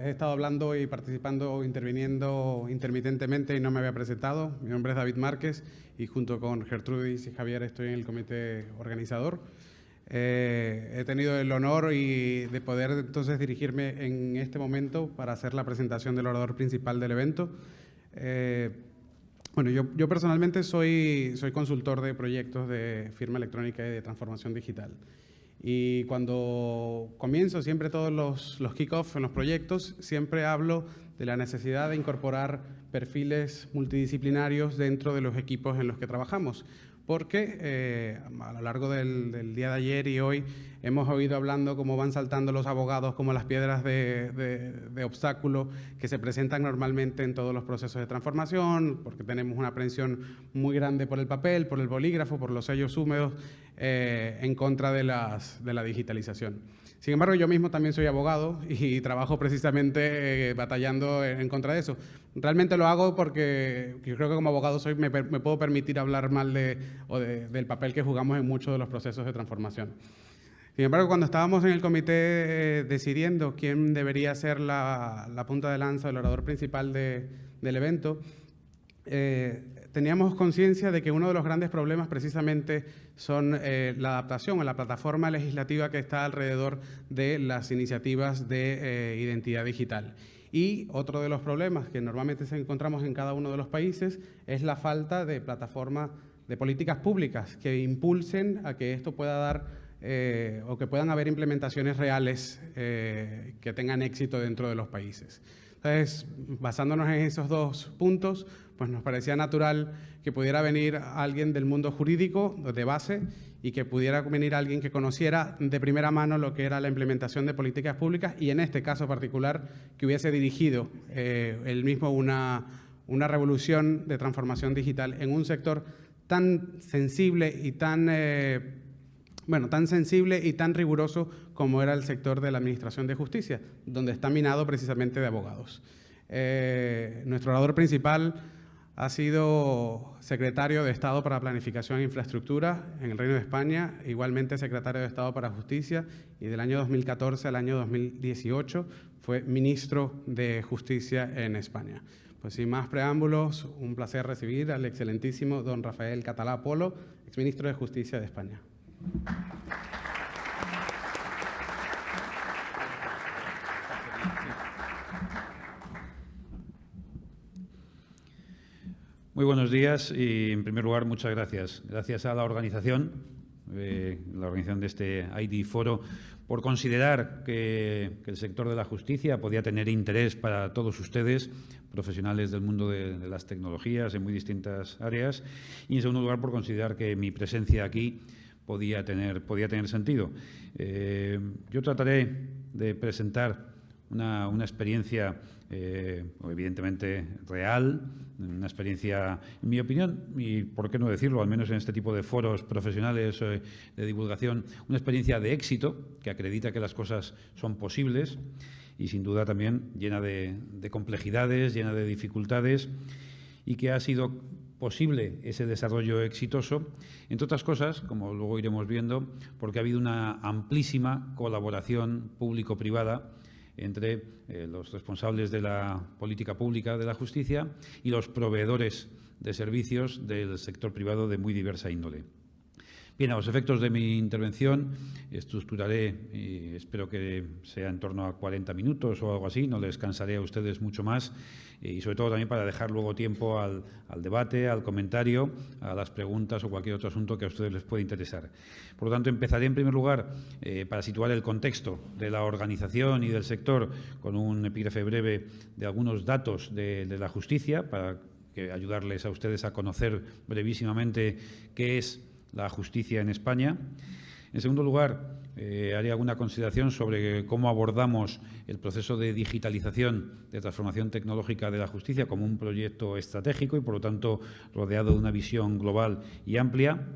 He estado hablando y participando, interviniendo intermitentemente y no me había presentado. Mi nombre es David Márquez y junto con Gertrudis y Javier estoy en el comité organizador. He tenido el honor de poder entonces dirigirme en este momento para hacer la presentación del orador principal del evento. Bueno, yo personalmente soy consultor de proyectos de firma electrónica y de transformación digital. Y cuando comienzo siempre todos los kick-off en los proyectos, siempre hablo de la necesidad de incorporar perfiles multidisciplinarios dentro de los equipos en los que trabajamos. Porque a lo largo del día de ayer y hoy hemos oído hablando cómo van saltando los abogados como las piedras de obstáculo que se presentan normalmente en todos los procesos de transformación, porque tenemos una aprehensión muy grande por el papel, por el bolígrafo, por los sellos húmedos, en contra de la digitalización. Sin embargo, yo mismo también soy abogado y trabajo precisamente batallando en contra de eso. Realmente lo hago porque yo creo que como abogado me puedo permitir hablar mal del papel que jugamos en muchos de los procesos de transformación. Sin embargo, cuando estábamos en el comité decidiendo quién debería ser la punta de lanza, el orador principal del evento, teníamos conciencia de que uno de los grandes problemas precisamente son la adaptación a la plataforma legislativa que está alrededor de las iniciativas de identidad digital. Y otro de los problemas que normalmente encontramos en cada uno de los países es la falta de plataformas de políticas públicas que impulsen a que esto pueda dar o que puedan haber implementaciones reales que tengan éxito dentro de los países. Entonces, basándonos en esos dos puntos, pues nos parecía natural que pudiera venir alguien del mundo jurídico de base y que pudiera venir alguien que conociera de primera mano lo que era la implementación de políticas públicas y en este caso particular que hubiese dirigido él mismo una revolución de transformación digital en un sector tan sensible y tan sensible y tan riguroso como era el sector de la Administración de Justicia, donde está minado precisamente de abogados. Nuestro orador principal ha sido secretario de Estado para Planificación e Infraestructura en el Reino de España, igualmente secretario de Estado para Justicia y del año 2014 al año 2018 fue ministro de Justicia en España. Pues sin más preámbulos, un placer recibir al excelentísimo don Rafael Catalá Polo, exministro de Justicia de España. Muy buenos días y, en primer lugar, muchas gracias. Gracias a la organización de este ID Foro por considerar que el sector de la justicia podía tener interés para todos ustedes, profesionales del mundo de las tecnologías en muy distintas áreas, y, en segundo lugar, por considerar que mi presencia aquí podía tener sentido. Yo trataré de presentar una experiencia evidentemente real, una experiencia, en mi opinión, y por qué no decirlo, al menos en este tipo de foros profesionales de divulgación, una experiencia de éxito que acredita que las cosas son posibles y sin duda también llena de complejidades, llena de dificultades y que ha sido posible ese desarrollo exitoso, entre otras cosas, como luego iremos viendo, porque ha habido una amplísima colaboración público-privada entre los responsables de la política pública de la justicia y los proveedores de servicios del sector privado de muy diversa índole. Bien, a los efectos de mi intervención estructuraré, y espero que sea en torno a 40 minutos o algo así, no les cansaré a ustedes mucho más y sobre todo también para dejar luego tiempo al debate, al comentario, a las preguntas o cualquier otro asunto que a ustedes les pueda interesar. Por lo tanto, empezaré en primer lugar para situar el contexto de la organización y del sector con un epígrafe breve de algunos datos de la justicia para ayudarles a ustedes a conocer brevísimamente qué es la justicia en España. En segundo lugar, haré alguna consideración sobre cómo abordamos el proceso de digitalización, de transformación tecnológica de la justicia como un proyecto estratégico y, por lo tanto, rodeado de una visión global y amplia.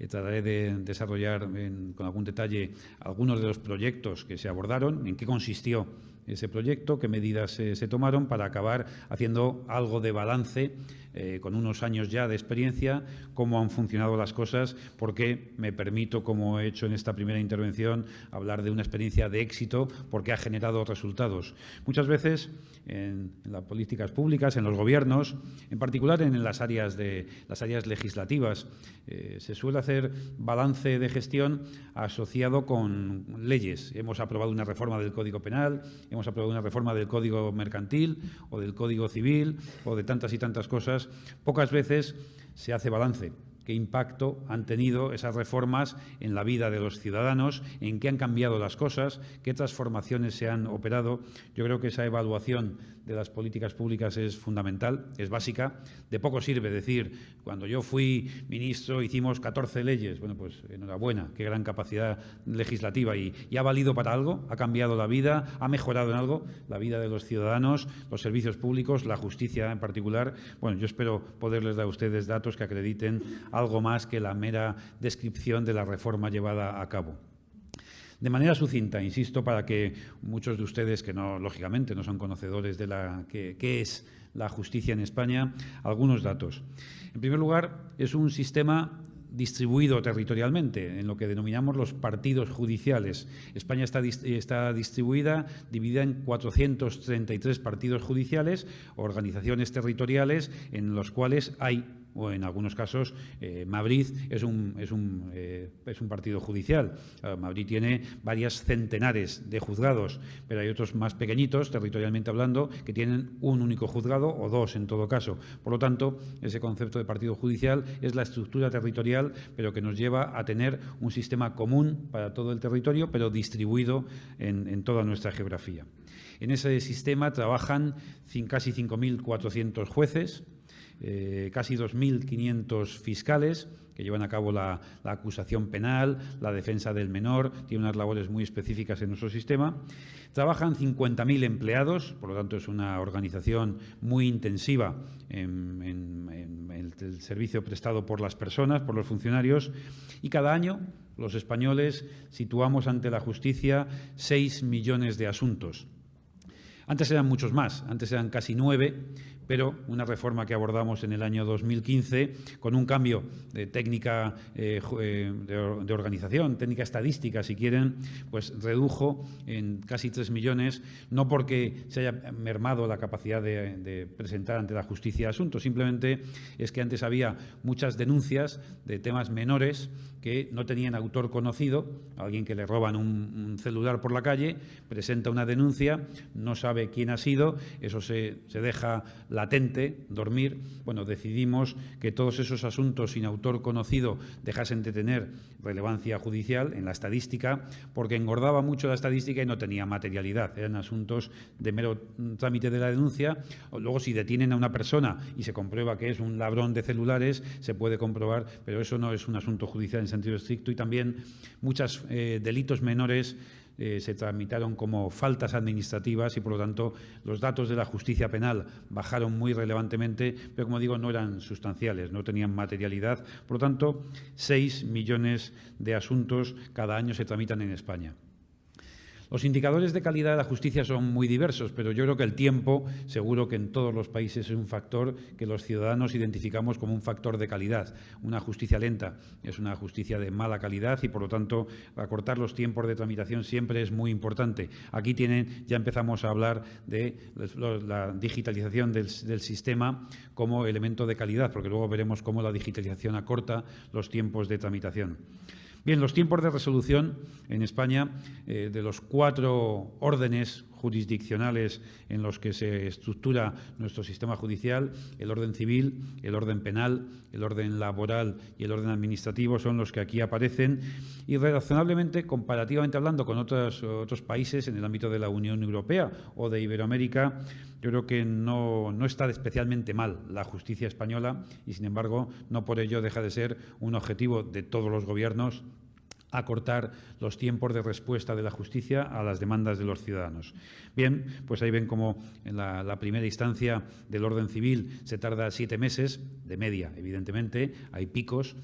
Trataré de desarrollar con algún detalle algunos de los proyectos que se abordaron, en qué consistió ese proyecto, qué medidas se tomaron para acabar haciendo algo de balance con unos años ya de experiencia, cómo han funcionado las cosas, porque me permito, como he hecho en esta primera intervención, hablar de una experiencia de éxito porque ha generado resultados. Muchas veces en las políticas públicas, en los gobiernos, en particular en las áreas legislativas, se suele hacer balance de gestión asociado con leyes. Hemos aprobado una reforma del Código Penal, hemos aprobado una reforma del Código Mercantil o del Código Civil o de tantas y tantas cosas. Pocas veces se hace balance. ¿Qué impacto han tenido esas reformas en la vida de los ciudadanos? ¿En qué han cambiado las cosas? ¿Qué transformaciones se han operado? Yo creo que esa evaluación de las políticas públicas es fundamental, es básica. De poco sirve decir, cuando yo fui ministro hicimos 14 leyes. Bueno, pues enhorabuena, qué gran capacidad legislativa. ¿Y ha valido para algo? ¿Ha cambiado la vida? ¿Ha mejorado en algo la vida de los ciudadanos, los servicios públicos, la justicia en particular? Bueno, yo espero poderles dar a ustedes datos que acrediten algo más que la mera descripción de la reforma llevada a cabo. De manera sucinta, insisto, para que muchos de ustedes que no, lógicamente, no son conocedores de qué es la justicia en España, algunos datos. En primer lugar, es un sistema distribuido territorialmente, en lo que denominamos los partidos judiciales. España está dividida en 433 partidos judiciales, organizaciones territoriales, en los cuales hay, o en algunos casos, Madrid es un partido judicial. Madrid tiene varias centenares de juzgados, pero hay otros más pequeñitos, territorialmente hablando, que tienen un único juzgado o dos en todo caso. Por lo tanto, ese concepto de partido judicial es la estructura territorial, pero que nos lleva a tener un sistema común para todo el territorio, pero distribuido en toda nuestra geografía. En ese sistema trabajan casi 5.400 jueces, casi 2.500 fiscales que llevan a cabo la acusación penal, la defensa del menor, tienen unas labores muy específicas en nuestro sistema. Trabajan 50.000 empleados, por lo tanto es una organización muy intensiva en el servicio prestado por las personas, por los funcionarios, y cada año los españoles situamos ante la justicia 6 millones de asuntos. Antes eran muchos más, antes eran casi 9, pero una reforma que abordamos en el año 2015 con un cambio de técnica de organización, técnica estadística, si quieren, pues redujo en casi 3 millones, no porque se haya mermado la capacidad de presentar ante la justicia asuntos, simplemente es que antes había muchas denuncias de temas menores que no tenían autor conocido, alguien que le roban un celular por la calle, presenta una denuncia, no sabe quién ha sido, eso se deja latente, dormir. Bueno, decidimos que todos esos asuntos sin autor conocido dejasen de tener relevancia judicial en la estadística, porque engordaba mucho la estadística y no tenía materialidad. Eran asuntos de mero trámite de la denuncia. Luego, si detienen a una persona y se comprueba que es un ladrón de celulares, se puede comprobar, pero eso no es un asunto judicial en sentido estricto. Y también muchos delitos menores se tramitaron como faltas administrativas y, por lo tanto, los datos de la justicia penal bajaron muy relevantemente, pero, como digo, no eran sustanciales, no tenían materialidad. Por lo tanto, 6 millones de asuntos cada año se tramitan en España. Los indicadores de calidad de la justicia son muy diversos, pero yo creo que el tiempo, seguro que en todos los países, es un factor que los ciudadanos identificamos como un factor de calidad. Una justicia lenta es una justicia de mala calidad y, por lo tanto, acortar los tiempos de tramitación siempre es muy importante. Aquí ya empezamos a hablar de la digitalización del sistema como elemento de calidad, porque luego veremos cómo la digitalización acorta los tiempos de tramitación. Bien, los tiempos de resolución en España, de los 4 órdenes jurisdiccionales en los que se estructura nuestro sistema judicial, el orden civil, el orden penal, el orden laboral y el orden administrativo son los que aquí aparecen y razonablemente, comparativamente hablando con otros países en el ámbito de la Unión Europea o de Iberoamérica, yo creo que no está especialmente mal la justicia española y, sin embargo, no por ello deja de ser un objetivo de todos los gobiernos acortar los tiempos de respuesta de la justicia a las demandas de los ciudadanos. Bien, pues ahí ven cómo en la primera instancia del orden civil se tarda 7 meses, de media, evidentemente. Hay picos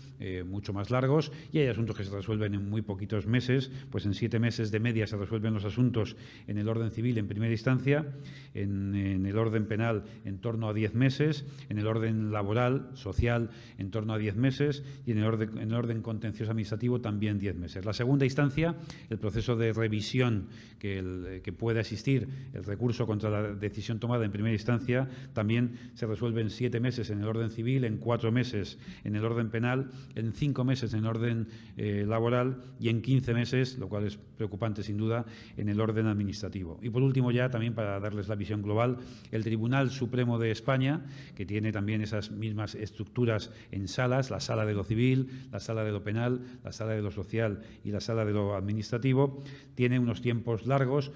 mucho más largos y hay asuntos que se resuelven en muy poquitos meses. Pues en 7 meses de media se resuelven los asuntos en el orden civil en primera instancia, en el orden penal en torno a 10 meses, en el orden laboral, social, en torno a 10 meses y en el orden contencioso administrativo también 10 meses. La segunda instancia, el proceso de revisión que puede existir, el recurso contra la decisión tomada en primera instancia, también se resuelve en 7 meses en el orden civil, en 4 meses en el orden penal, en 5 meses en el orden laboral y en 15 meses, lo cual es preocupante sin duda, en el orden administrativo. Y por último ya, también para darles la visión global, el Tribunal Supremo de España, que tiene también esas mismas estructuras en salas, la sala de lo civil, la sala de lo penal, la sala de lo social y la sala de lo administrativo, tiene unos tiempos largos.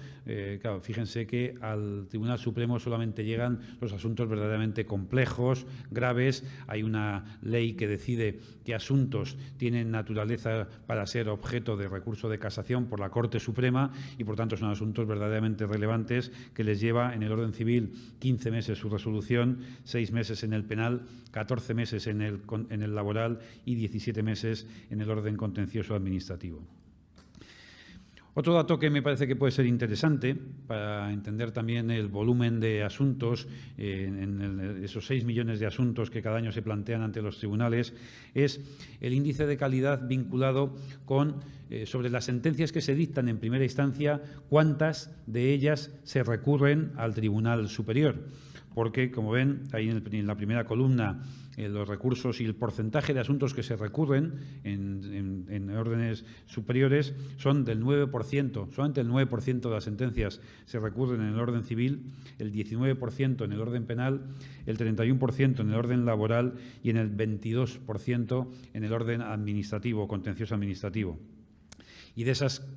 Claro, fíjense que al Tribunal Supremo solamente llegan los asuntos verdaderamente complejos, graves. Hay una ley que decide qué asuntos tienen naturaleza para ser objeto de recurso de casación por la Corte Suprema y, por tanto, son asuntos verdaderamente relevantes que les lleva en el orden civil 15 meses su resolución, 6 meses en el penal, 14 meses en el laboral y 17 meses en el orden contencioso administrativo. Otro dato que me parece que puede ser interesante para entender también el volumen de asuntos, esos 6 millones de asuntos que cada año se plantean ante los tribunales, es el índice de calidad vinculado con, sobre las sentencias que se dictan en primera instancia, cuántas de ellas se recurren al Tribunal Superior. Porque, como ven, ahí en la primera columna, los recursos y el porcentaje de asuntos que se recurren en órdenes superiores son del 9%. Solamente el 9% de las sentencias se recurren en el orden civil, el 19% en el orden penal, el 31% en el orden laboral y en el 22% en el orden administrativo, contencioso administrativo. Y de esas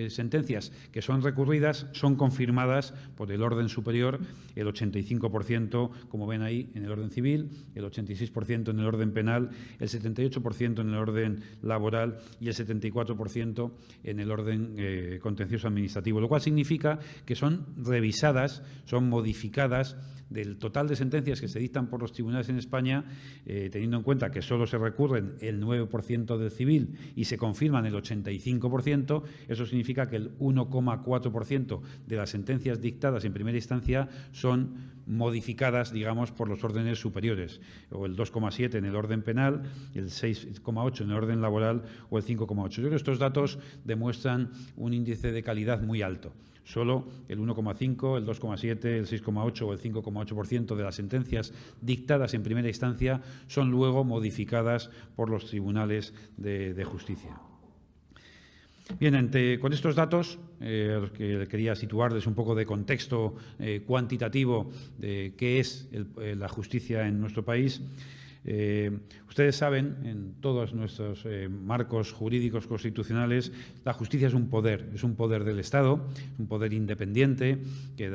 sentencias que son recurridas, son confirmadas por el orden superior el 85%, como ven ahí, en el orden civil, el 86% en el orden penal, el 78% en el orden laboral y el 74% en el orden contencioso administrativo, lo cual significa que son revisadas, son modificadas del total de sentencias que se dictan por los tribunales en España, teniendo en cuenta que solo se recurren el 9% del civil y se confirman el 85%, eso significa que el 1,4% de las sentencias dictadas en primera instancia son modificadas, digamos, por los órdenes superiores, o el 2,7% en el orden penal, el 6,8% en el orden laboral o el 5,8%. Yo creo que estos datos demuestran un índice de calidad muy alto. Solo el 1,5%, el 2,7%, el 6,8% o el 5,8% de las sentencias dictadas en primera instancia son luego modificadas por los tribunales de justicia. Bien, con estos datos, los que quería situarles un poco de contexto cuantitativo de qué es la justicia en nuestro país. Ustedes saben, en todos nuestros marcos jurídicos constitucionales, la justicia es un poder del Estado, un poder independiente que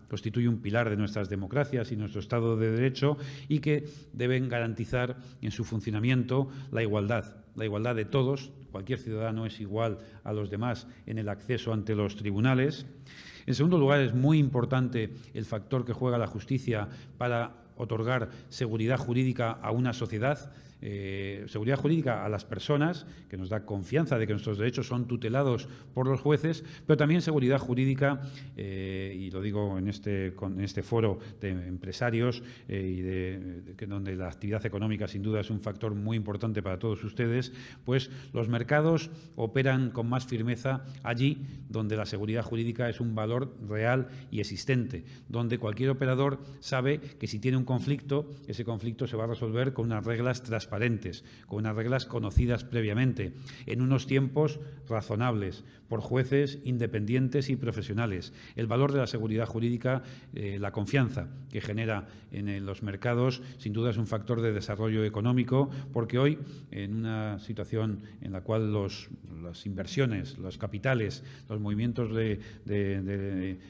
constituye un pilar de nuestras democracias y nuestro Estado de Derecho y que deben garantizar en su funcionamiento la igualdad de todos. Cualquier ciudadano es igual a los demás en el acceso ante los tribunales. En segundo lugar, es muy importante el factor que juega la justicia para otorgar seguridad jurídica a una sociedad, seguridad jurídica a las personas, que nos da confianza de que nuestros derechos son tutelados por los jueces, pero también seguridad jurídica, y lo digo en este foro de empresarios y donde la actividad económica sin duda es un factor muy importante para todos ustedes, pues los mercados operan con más firmeza allí donde la seguridad jurídica es un valor real y existente, donde cualquier operador sabe que si tiene un conflicto, ese conflicto se va a resolver con unas reglas transparentes, con unas reglas conocidas previamente, en unos tiempos razonables, por jueces independientes y profesionales. El valor de la seguridad jurídica, la confianza que genera en los mercados, sin duda es un factor de desarrollo económico, porque hoy, en una situación en la cual las inversiones, los capitales, los movimientos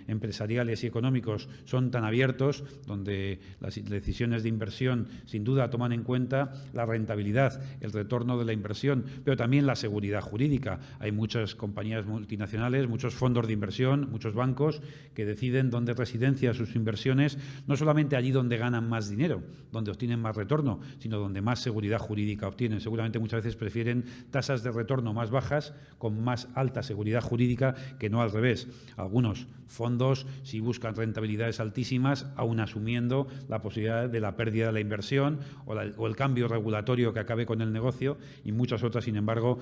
empresariales y económicos son tan abiertos, donde las decisiones de inversión sin duda toman en cuenta la rentabilidad, el retorno de la inversión, pero también la seguridad jurídica. Hay muchas compañías multinacionales, muchos fondos de inversión, muchos bancos que deciden dónde residencian sus inversiones, no solamente allí donde ganan más dinero, donde obtienen más retorno, sino donde más seguridad jurídica obtienen. Seguramente muchas veces prefieren tasas de retorno más bajas con más alta seguridad jurídica que no al revés. Algunos fondos sí buscan rentabilidades altísimas, aún asumiendo la posibilidad de la pérdida de la inversión o el cambio regulatorio que acabe con el negocio, y muchas otras, sin embargo,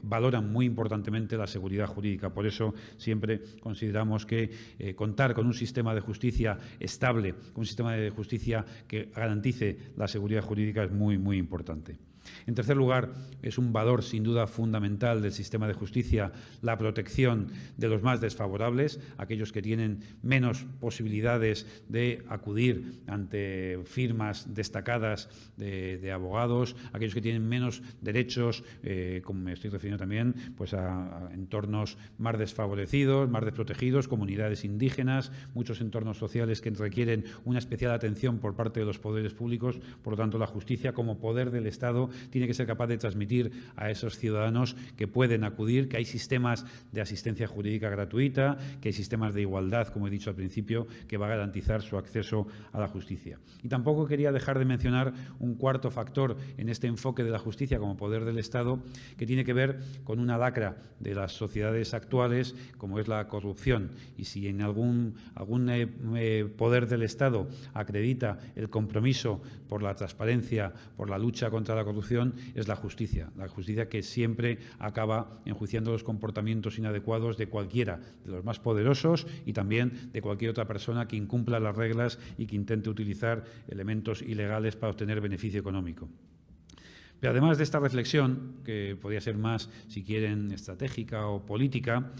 valoran muy importantemente la seguridad jurídica. Por eso siempre consideramos que contar con un sistema de justicia estable, con un sistema de justicia que garantice la seguridad jurídica es muy, muy importante. En tercer lugar, es un valor sin duda fundamental del sistema de justicia la protección de los más desfavorables, aquellos que tienen menos posibilidades de acudir ante firmas destacadas de abogados, aquellos que tienen menos derechos, como me estoy refiriendo también pues a entornos más desfavorecidos, más desprotegidos, comunidades indígenas, muchos entornos sociales que requieren una especial atención por parte de los poderes públicos. Por lo tanto, la justicia como poder del Estado tiene que ser capaz de transmitir a esos ciudadanos que pueden acudir, que hay sistemas de asistencia jurídica gratuita, que hay sistemas de igualdad, como he dicho al principio, que va a garantizar su acceso a la justicia. Y tampoco quería dejar de mencionar un cuarto factor en este enfoque de la justicia como poder del Estado, que tiene que ver con una lacra de las sociedades actuales, como es la corrupción. Y si en algún poder del Estado acredita el compromiso por la transparencia, por la lucha contra la corrupción, es la justicia que siempre acaba enjuiciando los comportamientos inadecuados de cualquiera de los más poderosos y también de cualquier otra persona que incumpla las reglas y que intente utilizar elementos ilegales para obtener beneficio económico. Pero además de esta reflexión, que podría ser más, si quieren, estratégica o política,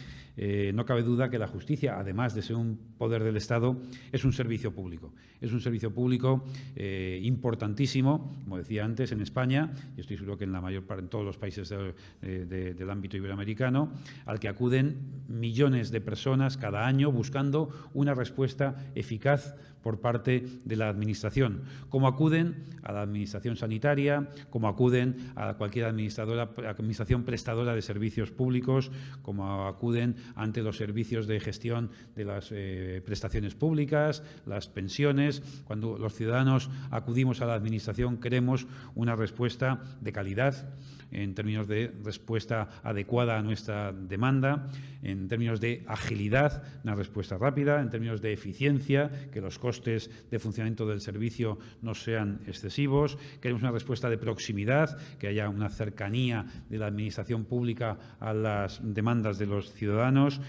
no cabe duda que la justicia, además de ser un poder del Estado, es un servicio público. Es un servicio público importantísimo, como decía antes, en España, y estoy seguro que en todos los países del ámbito iberoamericano, al que acuden millones de personas cada año buscando una respuesta eficaz por parte de la Administración, como acuden a la Administración sanitaria, como acuden a cualquier administración prestadora de servicios públicos, como acuden ante los servicios de gestión de las prestaciones públicas, las pensiones. Cuando los ciudadanos acudimos a la Administración queremos una respuesta de calidad, en términos de respuesta adecuada a nuestra demanda, en términos de agilidad, una respuesta rápida, en términos de eficiencia, que los costes de funcionamiento del servicio no sean excesivos. Queremos una respuesta de proximidad, que haya una cercanía de la Administración pública a las demandas de los ciudadanos,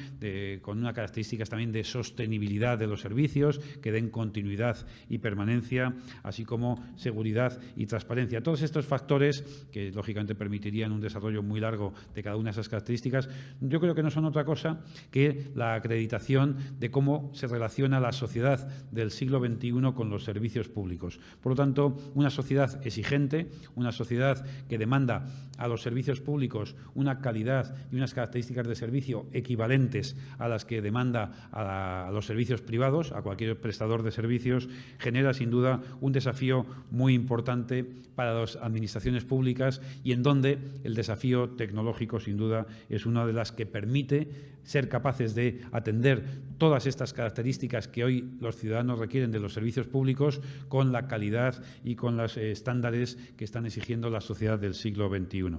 con unas características también de sostenibilidad de los servicios, que den continuidad y permanencia, así como seguridad y transparencia. Todos estos factores que, lógicamente, permitirían un desarrollo muy largo de cada una de esas características, yo creo que no son otra cosa que la acreditación de cómo se relaciona la sociedad del siglo XXI con los servicios públicos. Por lo tanto, una sociedad exigente, una sociedad que demanda a los servicios públicos una calidad y unas características de servicio equivalentes a las que demanda a los servicios privados, a cualquier prestador de servicios, genera sin duda un desafío muy importante para las administraciones públicas y en donde el desafío tecnológico, sin duda, es una de las que permite ser capaces de atender todas estas características que hoy los ciudadanos requieren de los servicios públicos con la calidad y con los estándares que están exigiendo la sociedad del siglo XXI.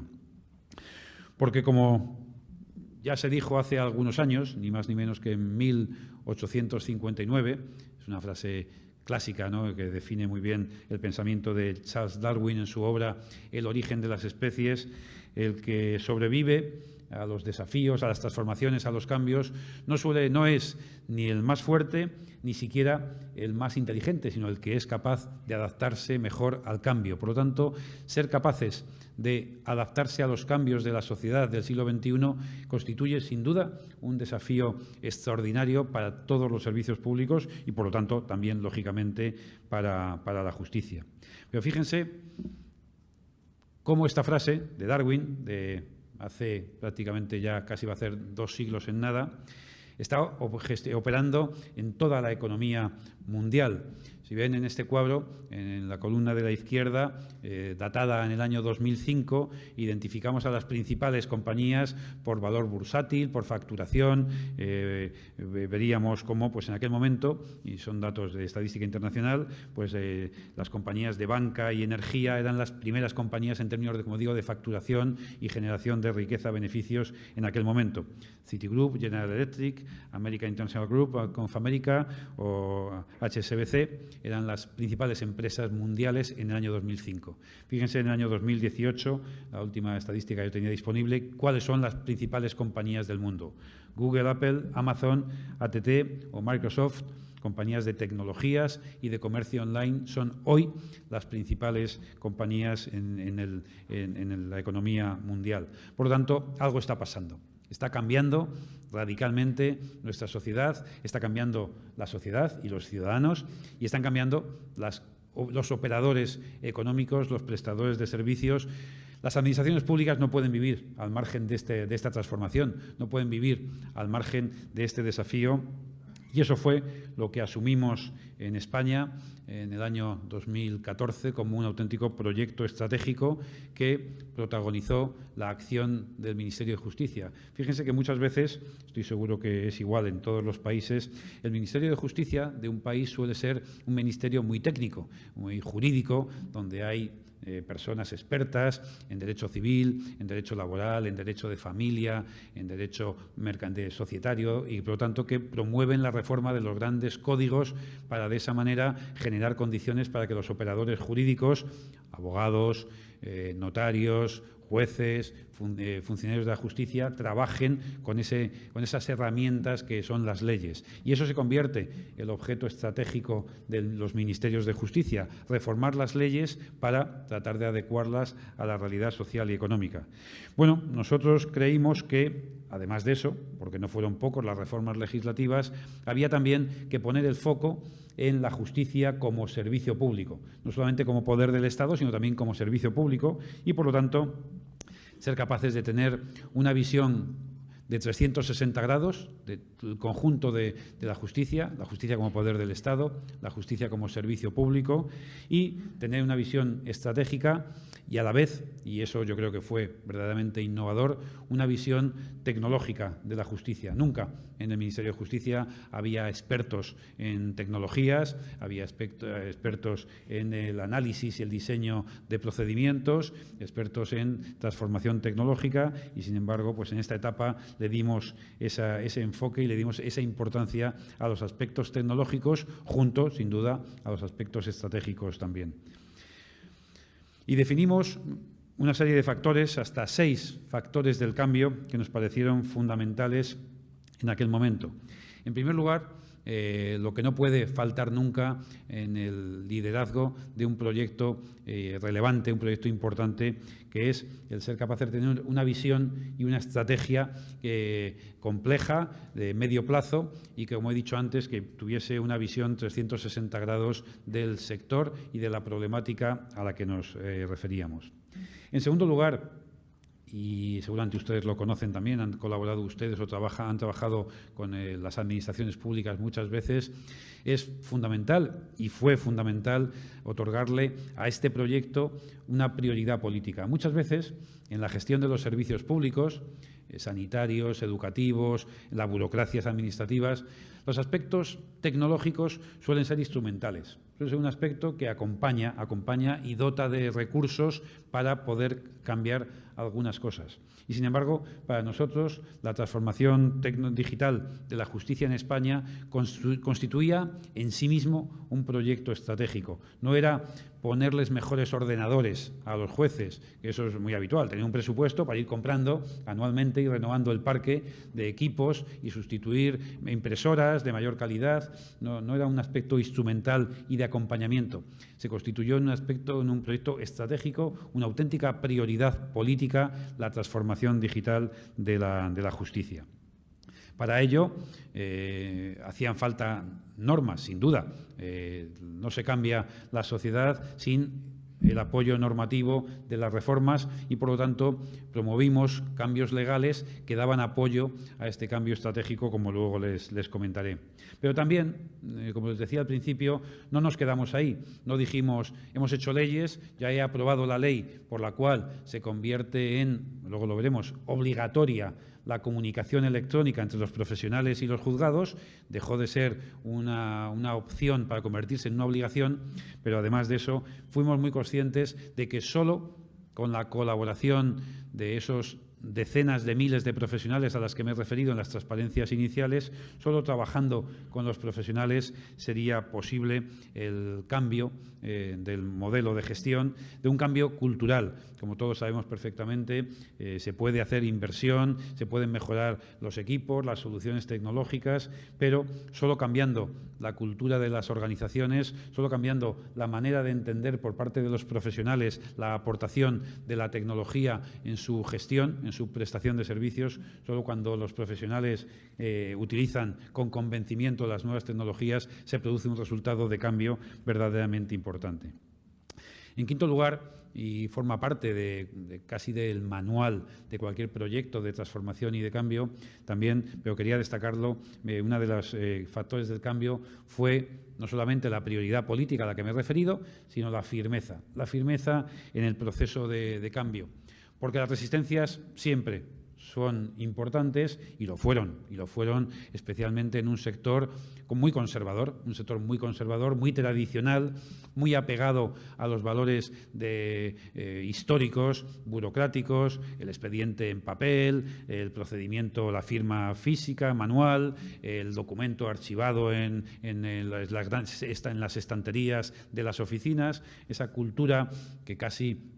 Porque, como ya se dijo hace algunos años, ni más ni menos que en 1859, es una frase clásica, ¿no?, que define muy bien el pensamiento de Charles Darwin en su obra El origen de las especies: el que sobrevive a los desafíos, a las transformaciones, a los cambios, no es ni el más fuerte ni siquiera el más inteligente, sino el que es capaz de adaptarse mejor al cambio. Por lo tanto, ser capaces de adaptarse a los cambios de la sociedad del siglo XXI constituye, sin duda, un desafío extraordinario para todos los servicios públicos y, por lo tanto, también, lógicamente, para la justicia. Pero fíjense cómo esta frase de Darwin, de hace prácticamente ya casi va a ser 2 siglos en nada, está operando en toda la economía mundial. Si ven en este cuadro, en la columna de la izquierda, datada en el año 2005, identificamos a las principales compañías por valor bursátil, por facturación. Veríamos cómo, pues en aquel momento, y son datos de Estadística Internacional, pues las compañías de banca y energía eran las primeras compañías en términos de, como digo, de facturación y generación de riqueza, beneficios en aquel momento. Citigroup, General Electric, American International Group, Confamérica o HSBC eran las principales empresas mundiales en el año 2005. Fíjense en el año 2018, la última estadística que yo tenía disponible, cuáles son las principales compañías del mundo. Google, Apple, Amazon, AT&T o Microsoft, compañías de tecnologías y de comercio online, son hoy las principales compañías en la economía mundial. Por lo tanto, algo está pasando. Está cambiando radicalmente nuestra sociedad, está cambiando la sociedad y los ciudadanos, y están cambiando los operadores económicos, los prestadores de servicios. Las administraciones públicas no pueden vivir al margen de esta transformación, no pueden vivir al margen de este desafío. Y eso fue lo que asumimos en España en el año 2014 como un auténtico proyecto estratégico que protagonizó la acción del Ministerio de Justicia. Fíjense que muchas veces, estoy seguro que es igual en todos los países, el Ministerio de Justicia de un país suele ser un ministerio muy técnico, muy jurídico, donde hay personas expertas en derecho civil, en derecho laboral, en derecho de familia, en derecho societario y, por lo tanto, que promueven la reforma de los grandes códigos para, de esa manera, generar condiciones para que los operadores jurídicos, abogados, notarios, jueces, funcionarios de la justicia, trabajen con esas herramientas que son las leyes. Y eso se convierte en el objeto estratégico de los ministerios de justicia, reformar las leyes para tratar de adecuarlas a la realidad social y económica. Bueno, nosotros creímos que, además de eso, porque no fueron pocos las reformas legislativas, había también que poner el foco en la justicia como servicio público, no solamente como poder del Estado, sino también como servicio público y, por lo tanto, ser capaces de tener una visión de 360 grados del conjunto de la justicia como poder del Estado, la justicia como servicio público y tener una visión estratégica y a la vez, y eso yo creo que fue verdaderamente innovador, una visión tecnológica de la justicia. Nunca en el Ministerio de Justicia había expertos en tecnologías, había expertos en el análisis y el diseño de procedimientos, expertos en transformación tecnológica y, sin embargo, pues en esta etapa le dimos ese enfoque y le dimos esa importancia a los aspectos tecnológicos junto, sin duda, a los aspectos estratégicos también. Y definimos una serie de factores, hasta 6 factores del cambio que nos parecieron fundamentales en aquel momento. En primer lugar, lo que no puede faltar nunca en el liderazgo de un proyecto relevante, un proyecto importante, que es el ser capaz de tener una visión y una estrategia compleja, de medio plazo y que, como he dicho antes, que tuviese una visión 360 grados del sector y de la problemática a la que nos referíamos. En segundo lugar, y seguramente ustedes lo conocen también, han colaborado ustedes o han trabajado con las administraciones públicas muchas veces, es fundamental y fue fundamental otorgarle a este proyecto una prioridad política. Muchas veces, en la gestión de los servicios públicos, sanitarios, educativos, las burocracias administrativas, los aspectos tecnológicos suelen ser instrumentales. Suele ser un aspecto que acompaña y dota de recursos para poder cambiar algunas cosas. Y, sin embargo, para nosotros, la transformación digital de la justicia en España constituía en sí mismo un proyecto estratégico. No era ponerles mejores ordenadores a los jueces, que eso es muy habitual, tener un presupuesto para ir comprando anualmente y renovando el parque de equipos y sustituir impresoras de mayor calidad. No era un aspecto instrumental y de acompañamiento. Se constituyó en un proyecto estratégico, una auténtica prioridad política, la transformación digital de la justicia. Para ello hacían falta normas, sin duda. No se cambia la sociedad sin el apoyo normativo de las reformas y, por lo tanto, promovimos cambios legales que daban apoyo a este cambio estratégico, como luego les comentaré. Pero también, como les decía al principio, no nos quedamos ahí. No dijimos, hemos hecho leyes, ya he aprobado la ley por la cual se convierte en, luego lo veremos, obligatoria la comunicación electrónica entre los profesionales y los juzgados, dejó de ser una opción para convertirse en una obligación, pero además de eso fuimos muy conscientes de que solo con la colaboración de esos decenas de miles de profesionales a las que me he referido en las transparencias iniciales, solo trabajando con los profesionales sería posible el cambio del modelo de gestión, de un cambio cultural. Como todos sabemos perfectamente, se puede hacer inversión, se pueden mejorar los equipos, las soluciones tecnológicas, pero solo cambiando la cultura de las organizaciones, solo cambiando la manera de entender por parte de los profesionales la aportación de la tecnología en su gestión, en su prestación de servicios, solo cuando los profesionales utilizan con convencimiento las nuevas tecnologías se produce un resultado de cambio verdaderamente importante. En quinto lugar, y forma parte de casi del manual de cualquier proyecto de transformación y de cambio, también, pero quería destacarlo, uno de los factores del cambio fue no solamente la prioridad política a la que me he referido, sino la firmeza en el proceso de cambio. Porque las resistencias siempre son importantes y lo fueron especialmente en un sector muy conservador, muy tradicional, muy apegado a los valores históricos, burocráticos, el expediente en papel, el procedimiento, la firma física, manual, el documento archivado en las estanterías de las oficinas, esa cultura que casi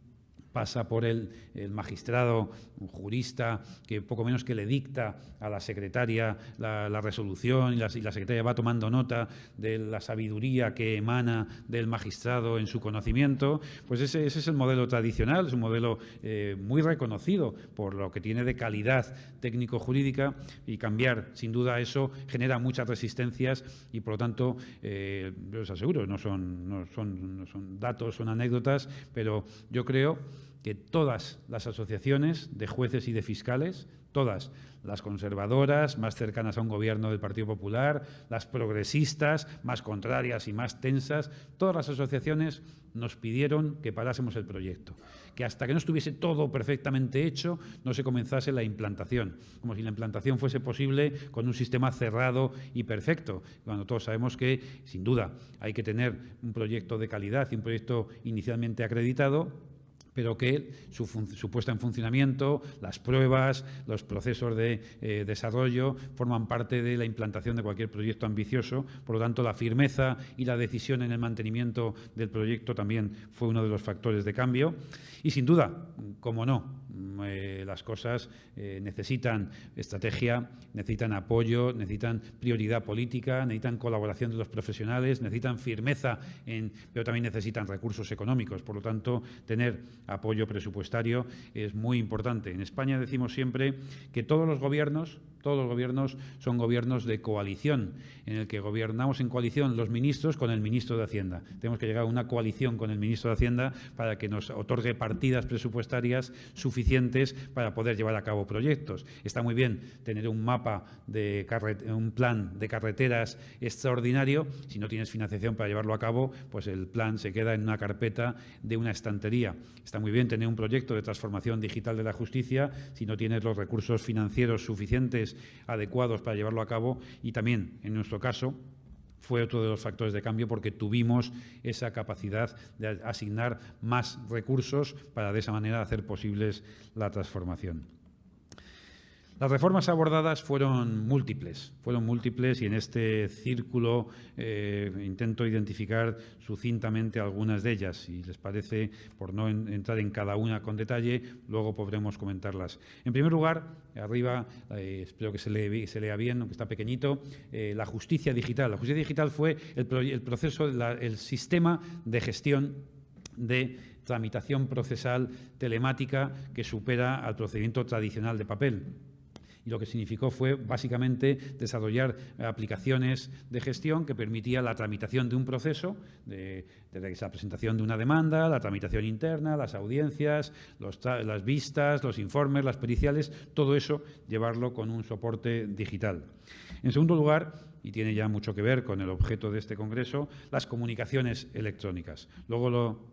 pasa por el magistrado, un jurista, que poco menos que le dicta a la secretaria la resolución y la secretaria va tomando nota de la sabiduría que emana del magistrado en su conocimiento. Pues ese es el modelo tradicional, es un modelo muy reconocido por lo que tiene de calidad técnico-jurídica y cambiar, sin duda, eso genera muchas resistencias y, por lo tanto, yo os aseguro, no son datos, son anécdotas, pero yo creo que todas las asociaciones de jueces y de fiscales, todas las conservadoras, más cercanas a un gobierno del Partido Popular, las progresistas, más contrarias y más tensas, todas las asociaciones nos pidieron que parásemos el proyecto, que hasta que no estuviese todo perfectamente hecho no se comenzase la implantación, como si la implantación fuese posible con un sistema cerrado y perfecto, cuando todos sabemos que, sin duda, hay que tener un proyecto de calidad y un proyecto inicialmente acreditado, pero que su puesta en funcionamiento, las pruebas, los procesos de desarrollo forman parte de la implantación de cualquier proyecto ambicioso. Por lo tanto, la firmeza y la decisión en el mantenimiento del proyecto también fue uno de los factores de cambio. Y, sin duda, como no, las cosas necesitan estrategia, necesitan apoyo, necesitan prioridad política, necesitan colaboración de los profesionales, necesitan firmeza, pero también necesitan recursos económicos. Por lo tanto, tener apoyo presupuestario es muy importante. En España decimos siempre que todos los gobiernos son gobiernos de coalición, en el que gobernamos en coalición los ministros con el ministro de Hacienda. Tenemos que llegar a una coalición con el ministro de Hacienda para que nos otorgue partidas presupuestarias suficientes para poder llevar a cabo proyectos. Está muy bien tener un plan de carreteras extraordinario. Si no tienes financiación para llevarlo a cabo, pues el plan se queda en una carpeta de una estantería. Está muy bien tener un proyecto de transformación digital de la justicia si no tienes los recursos financieros suficientes, adecuados para llevarlo a cabo, y también, en nuestro caso, fue otro de los factores de cambio porque tuvimos esa capacidad de asignar más recursos para de esa manera hacer posibles la transformación. Las reformas abordadas fueron múltiples y en este círculo intento identificar sucintamente algunas de ellas. Si les parece, por no entrar en cada una con detalle, luego podremos comentarlas. En primer lugar, arriba, espero que se lea bien, aunque está pequeñito, la justicia digital. La justicia digital fue el proceso, el sistema de gestión de tramitación procesal telemática que supera al procedimiento tradicional de papel. Y lo que significó fue básicamente desarrollar aplicaciones de gestión que permitían la tramitación de un proceso, desde la presentación de una demanda, la tramitación interna, las audiencias, las vistas, los informes, las periciales, todo eso llevarlo con un soporte digital. En segundo lugar, y tiene ya mucho que ver con el objeto de este congreso, las comunicaciones electrónicas. Luego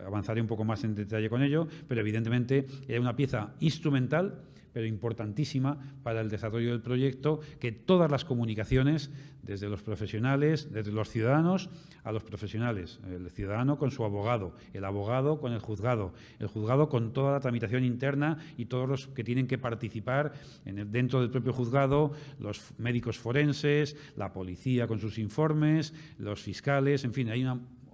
avanzaré un poco más en detalle con ello, pero evidentemente era una pieza instrumental, pero importantísima para el desarrollo del proyecto, que todas las comunicaciones, desde los profesionales, desde los ciudadanos a los profesionales, el ciudadano con su abogado, el abogado con el juzgado con toda la tramitación interna y todos los que tienen que participar dentro del propio juzgado, los médicos forenses, la policía con sus informes, los fiscales, en fin, hay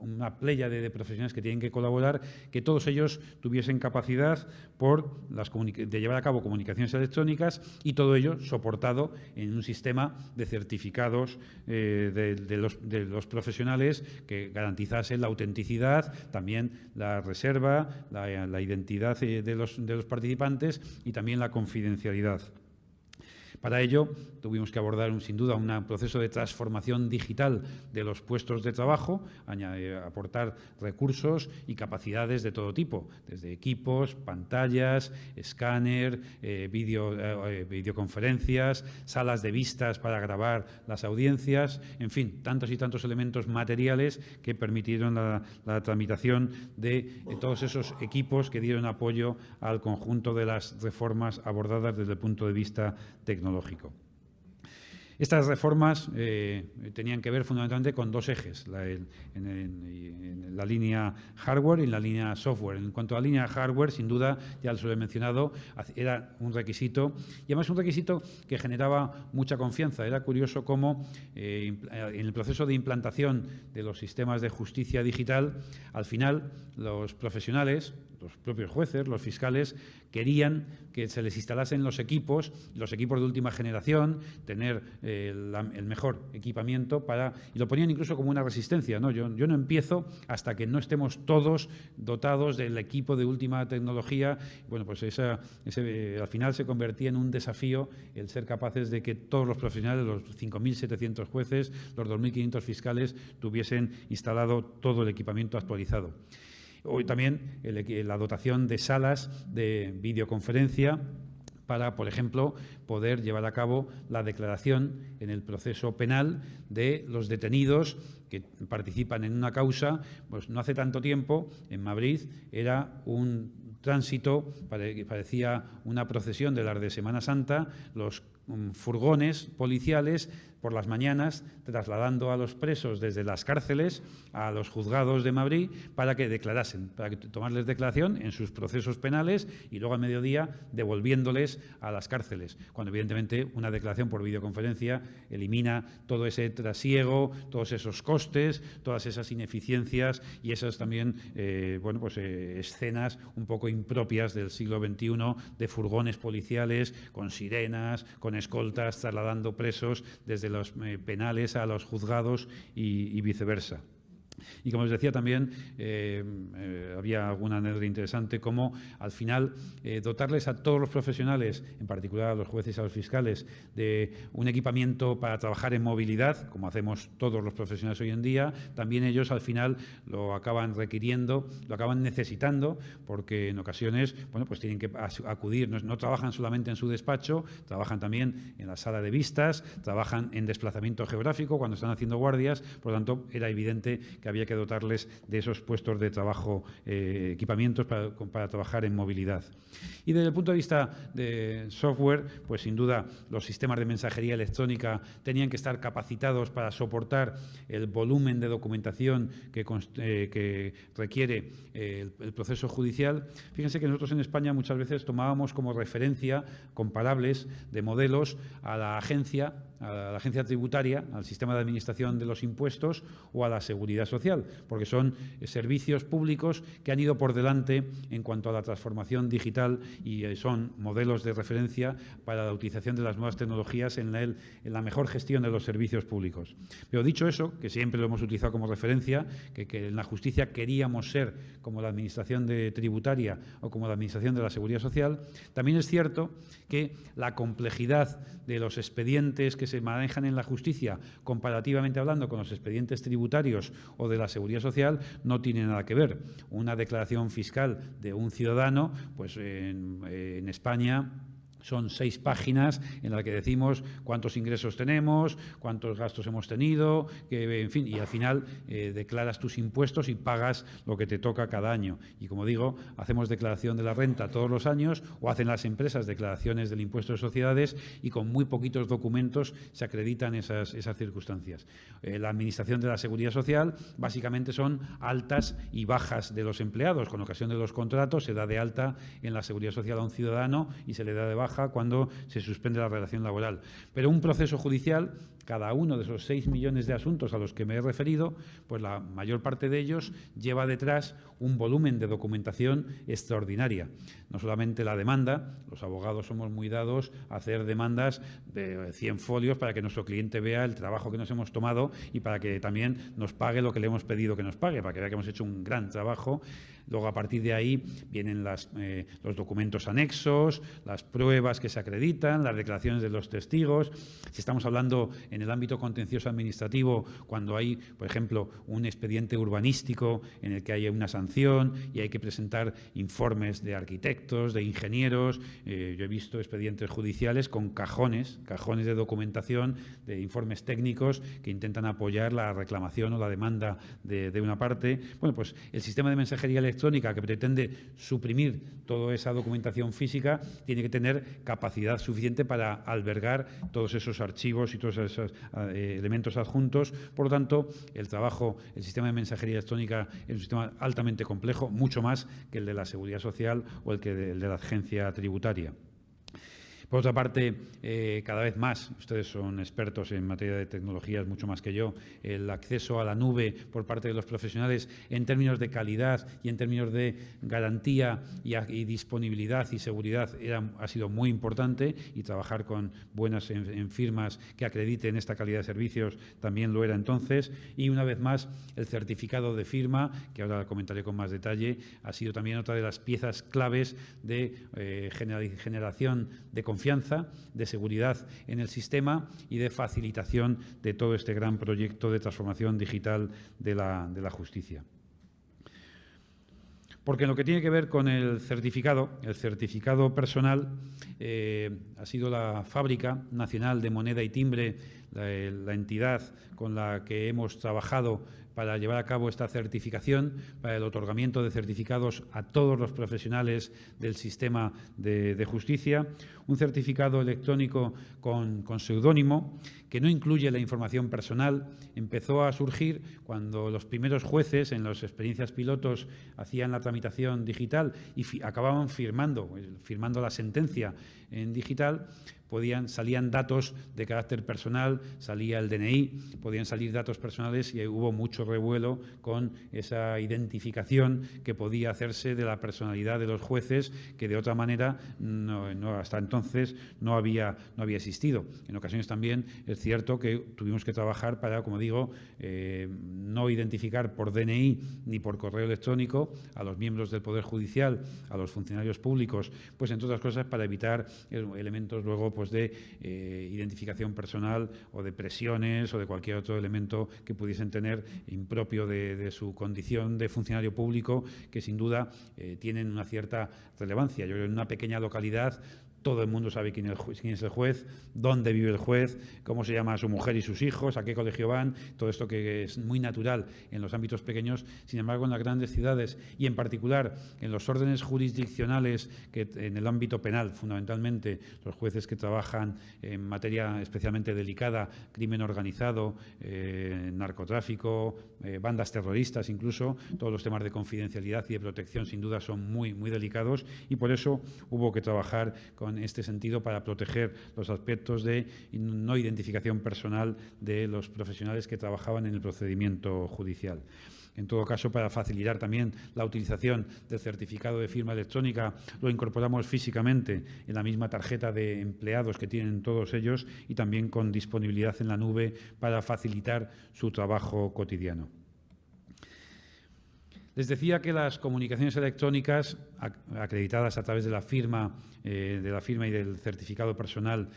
una pléyade de profesionales que tienen que colaborar, que todos ellos tuviesen capacidad de llevar a cabo comunicaciones electrónicas y todo ello soportado en un sistema de certificados de los profesionales que garantizasen la autenticidad, también la reserva, la identidad de los participantes y también la confidencialidad. Para ello, tuvimos que abordar, sin duda, un proceso de transformación digital de los puestos de trabajo, aportar recursos y capacidades de todo tipo, desde equipos, pantallas, escáner, videoconferencias, salas de vistas para grabar las audiencias, en fin, tantos y tantos elementos materiales que permitieron la tramitación de todos esos equipos que dieron apoyo al conjunto de las reformas abordadas desde el punto de vista tecnológico. Estas reformas tenían que ver fundamentalmente con dos ejes, en la línea hardware y en la línea software. En cuanto a la línea hardware, sin duda, ya lo he mencionado, era un requisito, y además un requisito que generaba mucha confianza. Era curioso cómo en el proceso de implantación de los sistemas de justicia digital, al final los profesionales, los propios jueces, los fiscales, querían que se les instalasen los equipos de última generación, tener el mejor equipamiento y lo ponían incluso como una resistencia, ¿no? Yo no empiezo hasta que no estemos todos dotados del equipo de última tecnología. Bueno, pues al final se convertía en un desafío el ser capaces de que todos los profesionales, los 5.700 jueces, los 2.500 fiscales, tuviesen instalado todo el equipamiento actualizado. Hoy también la dotación de salas de videoconferencia para, por ejemplo, poder llevar a cabo la declaración en el proceso penal de los detenidos que participan en una causa. Pues no hace tanto tiempo, en Madrid, era un tránsito, parecía una procesión de las de Semana Santa, los furgones policiales por las mañanas trasladando a los presos desde las cárceles a los juzgados de Madrid para que declarasen, para tomarles declaración en sus procesos penales y luego a mediodía devolviéndoles a las cárceles, cuando evidentemente una declaración por videoconferencia elimina todo ese trasiego, todos esos costes, todas esas ineficiencias y esas también escenas un poco impropias del siglo XXI de furgones policiales con sirenas, con escoltas trasladando presos desde los penales a los juzgados y viceversa. Y como os decía también, había alguna anécdota interesante como al final dotarles a todos los profesionales, en particular a los jueces y a los fiscales, de un equipamiento para trabajar en movilidad, como hacemos todos los profesionales hoy en día. También ellos al final lo acaban requiriendo, lo acaban necesitando, porque en ocasiones pues tienen que acudir, no trabajan solamente en su despacho, trabajan también en la sala de vistas, trabajan en desplazamiento geográfico cuando están haciendo guardias. Por lo tanto, era evidente que había que dotarles de esos puestos de trabajo, equipamientos para trabajar en movilidad. Y desde el punto de vista de software, pues sin duda los sistemas de mensajería electrónica tenían que estar capacitados para soportar el volumen de documentación que requiere el proceso judicial. Fíjense que nosotros en España muchas veces tomábamos como referencia comparables de modelos a la agencia a la agencia tributaria, al sistema de administración de los impuestos o a la seguridad social, porque son servicios públicos que han ido por delante en cuanto a la transformación digital y son modelos de referencia para la utilización de las nuevas tecnologías en la mejor gestión de los servicios públicos. Pero dicho eso, que siempre lo hemos utilizado como referencia, que en la justicia queríamos ser como la administración tributaria o como la administración de la seguridad social, también es cierto que la complejidad de los expedientes que se manejan en la justicia, comparativamente hablando con los expedientes tributarios o de la seguridad social, no tiene nada que ver. Una declaración fiscal de un ciudadano, pues en España, son 6 páginas en las que decimos cuántos ingresos tenemos, cuántos gastos hemos tenido, en fin, y al final declaras tus impuestos y pagas lo que te toca cada año. Y como digo, hacemos declaración de la renta todos los años o hacen las empresas declaraciones del impuesto de sociedades y con muy poquitos documentos se acreditan esas circunstancias. La administración de la seguridad social básicamente son altas y bajas de los empleados. Con ocasión de los contratos se da de alta en la seguridad social a un ciudadano y se le da de baja cuando se suspende la relación laboral. Pero un proceso judicial, cada uno de esos 6 millones de asuntos a los que me he referido, pues la mayor parte de ellos lleva detrás un volumen de documentación extraordinaria. No solamente la demanda, los abogados somos muy dados a hacer demandas de 100 folios para que nuestro cliente vea el trabajo que nos hemos tomado y para que también nos pague lo que le hemos pedido que nos pague, para que vea que hemos hecho un gran trabajo. Luego, a partir de ahí, vienen los documentos anexos, las pruebas que se acreditan, las declaraciones de los testigos. Si estamos hablando en el ámbito contencioso administrativo, cuando hay, por ejemplo, un expediente urbanístico en el que hay una sanción y hay que presentar informes de arquitectos, de ingenieros. Yo he visto expedientes judiciales con cajones de documentación, de informes técnicos que intentan apoyar la reclamación o la demanda de una parte. Bueno, pues el sistema de mensajería electrónica que pretende suprimir toda esa documentación física tiene que tener capacidad suficiente para albergar todos esos archivos y todos esos elementos adjuntos. Por lo tanto, el sistema de mensajería electrónica es un sistema altamente complejo, mucho más que el de la seguridad social o el de la agencia tributaria. Por otra parte, cada vez más, ustedes son expertos en materia de tecnologías mucho más que yo, el acceso a la nube por parte de los profesionales en términos de calidad y en términos de garantía y disponibilidad y seguridad ha sido muy importante, y trabajar con buenas en firmas que acrediten esta calidad de servicios también lo era entonces. Y una vez más, el certificado de firma, que ahora comentaré con más detalle, ha sido también otra de las piezas claves de generación de confianza, de seguridad en el sistema y de facilitación de todo este gran proyecto de transformación digital de la justicia. Porque en lo que tiene que ver con el certificado personal ha sido la Fábrica Nacional de Moneda y Timbre la entidad con la que hemos trabajado para llevar a cabo esta certificación, para el otorgamiento de certificados a todos los profesionales del sistema de justicia. Un certificado electrónico con seudónimo que no incluye la información personal. Empezó a surgir cuando los primeros jueces en las experiencias pilotos hacían la tramitación digital y acababan firmando la sentencia en digital. Salían datos de carácter personal, salía el DNI, podían salir datos personales y hubo mucho revuelo con esa identificación que podía hacerse de la personalidad de los jueces, que de otra manera hasta entonces no había existido. En ocasiones también es cierto que tuvimos que trabajar para, como digo, no identificar por DNI ni por correo electrónico a los miembros del Poder Judicial, a los funcionarios públicos, pues entre otras cosas para evitar elementos luego de identificación personal o de presiones o de cualquier otro elemento que pudiesen tener impropio de su condición de funcionario público, que sin duda tienen una cierta relevancia. Yo creo que en una pequeña localidad todo el mundo sabe quién es el juez, dónde vive el juez, cómo se llama su mujer y sus hijos, a qué colegio van, todo esto que es muy natural en los ámbitos pequeños. Sin embargo, en las grandes ciudades y en particular en los órdenes jurisdiccionales, que en el ámbito penal, fundamentalmente los jueces que trabajan en materia especialmente delicada, crimen organizado, narcotráfico, bandas terroristas incluso, todos los temas de confidencialidad y de protección sin duda son muy, muy delicados, y por eso hubo que trabajar con con este sentido para proteger los aspectos de no identificación personal de los profesionales que trabajaban en el procedimiento judicial. En todo caso, para facilitar también la utilización del certificado de firma electrónica, lo incorporamos físicamente en la misma tarjeta de empleados que tienen todos ellos y también con disponibilidad en la nube para facilitar su trabajo cotidiano. Les decía que las comunicaciones electrónicas acreditadas a través de la firma y del certificado personal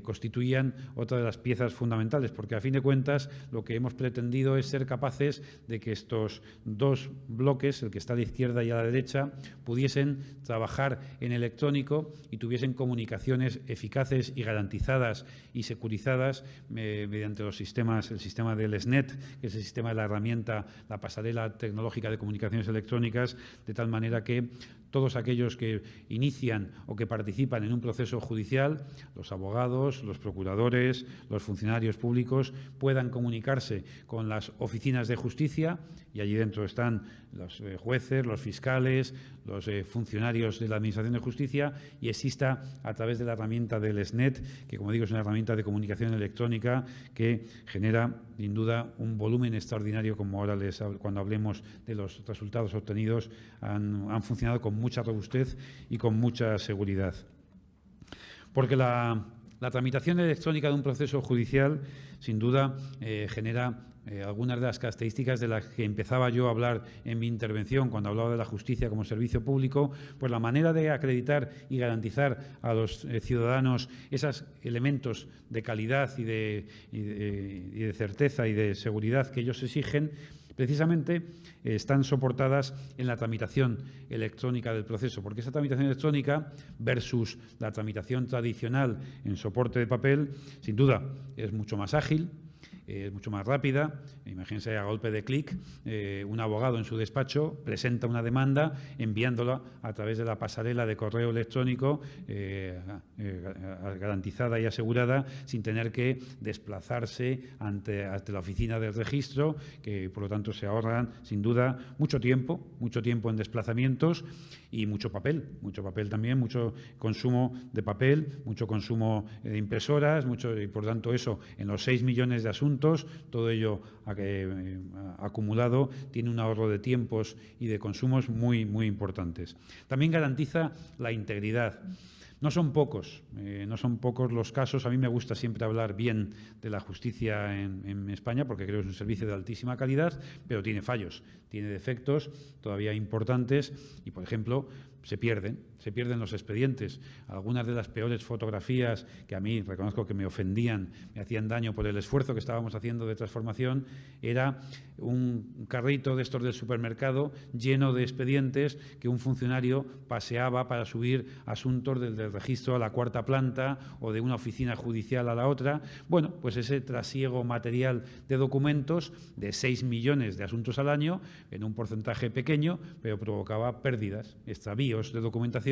constituían otra de las piezas fundamentales, porque a fin de cuentas lo que hemos pretendido es ser capaces de que estos dos bloques, el que está a la izquierda y a la derecha, pudiesen trabajar en electrónico y tuviesen comunicaciones eficaces y garantizadas y securizadas mediante los sistemas, el sistema del SNET, que es el sistema de la herramienta, la pasarela tecnológica de comunicaciones electrónicas, de tal manera que todos aquellos que inician o que participan en un proceso judicial, los abogados, los procuradores, los funcionarios públicos, puedan comunicarse con las oficinas de justicia, y allí dentro están los jueces, los fiscales, los funcionarios de la Administración de Justicia, y exista a través de la herramienta del SNET, que, como digo, es una herramienta de comunicación electrónica que genera, sin duda, un volumen extraordinario, como ahora cuando hablemos de los resultados obtenidos, han funcionado con mucha robustez y con mucha seguridad. Porque la tramitación electrónica de un proceso judicial, sin duda, genera algunas de las características de las que empezaba yo a hablar en mi intervención cuando hablaba de la justicia como servicio público, pues la manera de acreditar y garantizar a los ciudadanos esos elementos de calidad y de certeza y de seguridad que ellos exigen, precisamente están soportadas en la tramitación electrónica del proceso, porque esa tramitación electrónica versus la tramitación tradicional en soporte de papel, sin duda, es mucho más ágil, es mucho más rápida. Imagínense, a golpe de clic, un abogado en su despacho presenta una demanda enviándola a través de la pasarela de correo electrónico garantizada y asegurada, sin tener que desplazarse ante la oficina del registro, que por lo tanto se ahorran sin duda mucho tiempo en desplazamientos y mucho papel también, mucho consumo de papel, mucho consumo de impresoras, y por tanto eso, en los 6 millones de asuntos, todo ello acumulado tiene un ahorro de tiempos y de consumos muy, muy importantes. También garantiza la integridad. No son pocos los casos. A mí me gusta siempre hablar bien de la justicia en España, porque creo que es un servicio de altísima calidad, pero tiene fallos, tiene defectos todavía importantes y, por ejemplo, se pierden los expedientes. Algunas de las peores fotografías que a mí, reconozco que me ofendían, me hacían daño por el esfuerzo que estábamos haciendo de transformación, era un carrito de estos del supermercado lleno de expedientes que un funcionario paseaba para subir asuntos del registro a la 4ª planta o de una oficina judicial a la otra. Bueno, pues ese trasiego material de documentos de 6 millones de asuntos al año, en un porcentaje pequeño, pero provocaba pérdidas, extravíos de documentación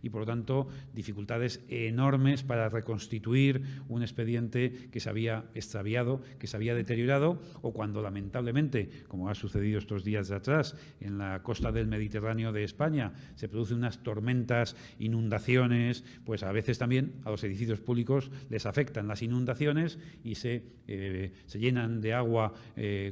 y, por lo tanto, dificultades enormes para reconstituir un expediente que se había extraviado, que se había deteriorado, o cuando, lamentablemente, como ha sucedido estos días de atrás, en la costa del Mediterráneo de España, se producen unas tormentas, inundaciones, pues a veces también a los edificios públicos les afectan las inundaciones y se llenan de agua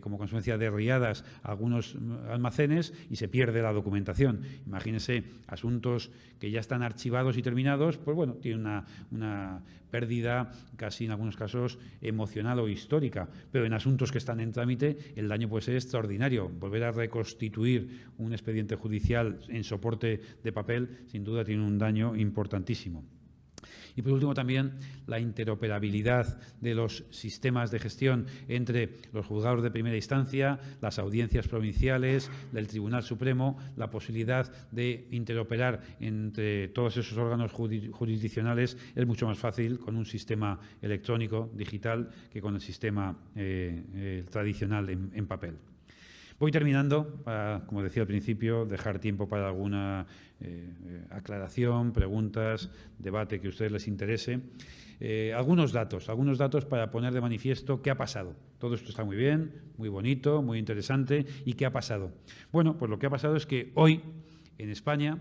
como consecuencia de riadas algunos almacenes y se pierde la documentación. Imagínense, asuntos que ya están archivados y terminados, pues bueno, tiene una pérdida casi en algunos casos emocional o histórica, pero en asuntos que están en trámite el daño puede ser extraordinario. Volver a reconstituir un expediente judicial en soporte de papel sin duda tiene un daño importantísimo. Y, por último, también la interoperabilidad de los sistemas de gestión entre los juzgados de primera instancia, las audiencias provinciales, el Tribunal Supremo, la posibilidad de interoperar entre todos esos órganos jurisdiccionales es mucho más fácil con un sistema electrónico, digital, que con el sistema tradicional en papel. Voy terminando para, como decía al principio, dejar tiempo para alguna aclaración, preguntas, debate que a ustedes les interese. Algunos datos para poner de manifiesto qué ha pasado. Todo esto está muy bien, muy bonito, muy interesante. ¿Y qué ha pasado? Bueno, pues lo que ha pasado es que hoy, en España,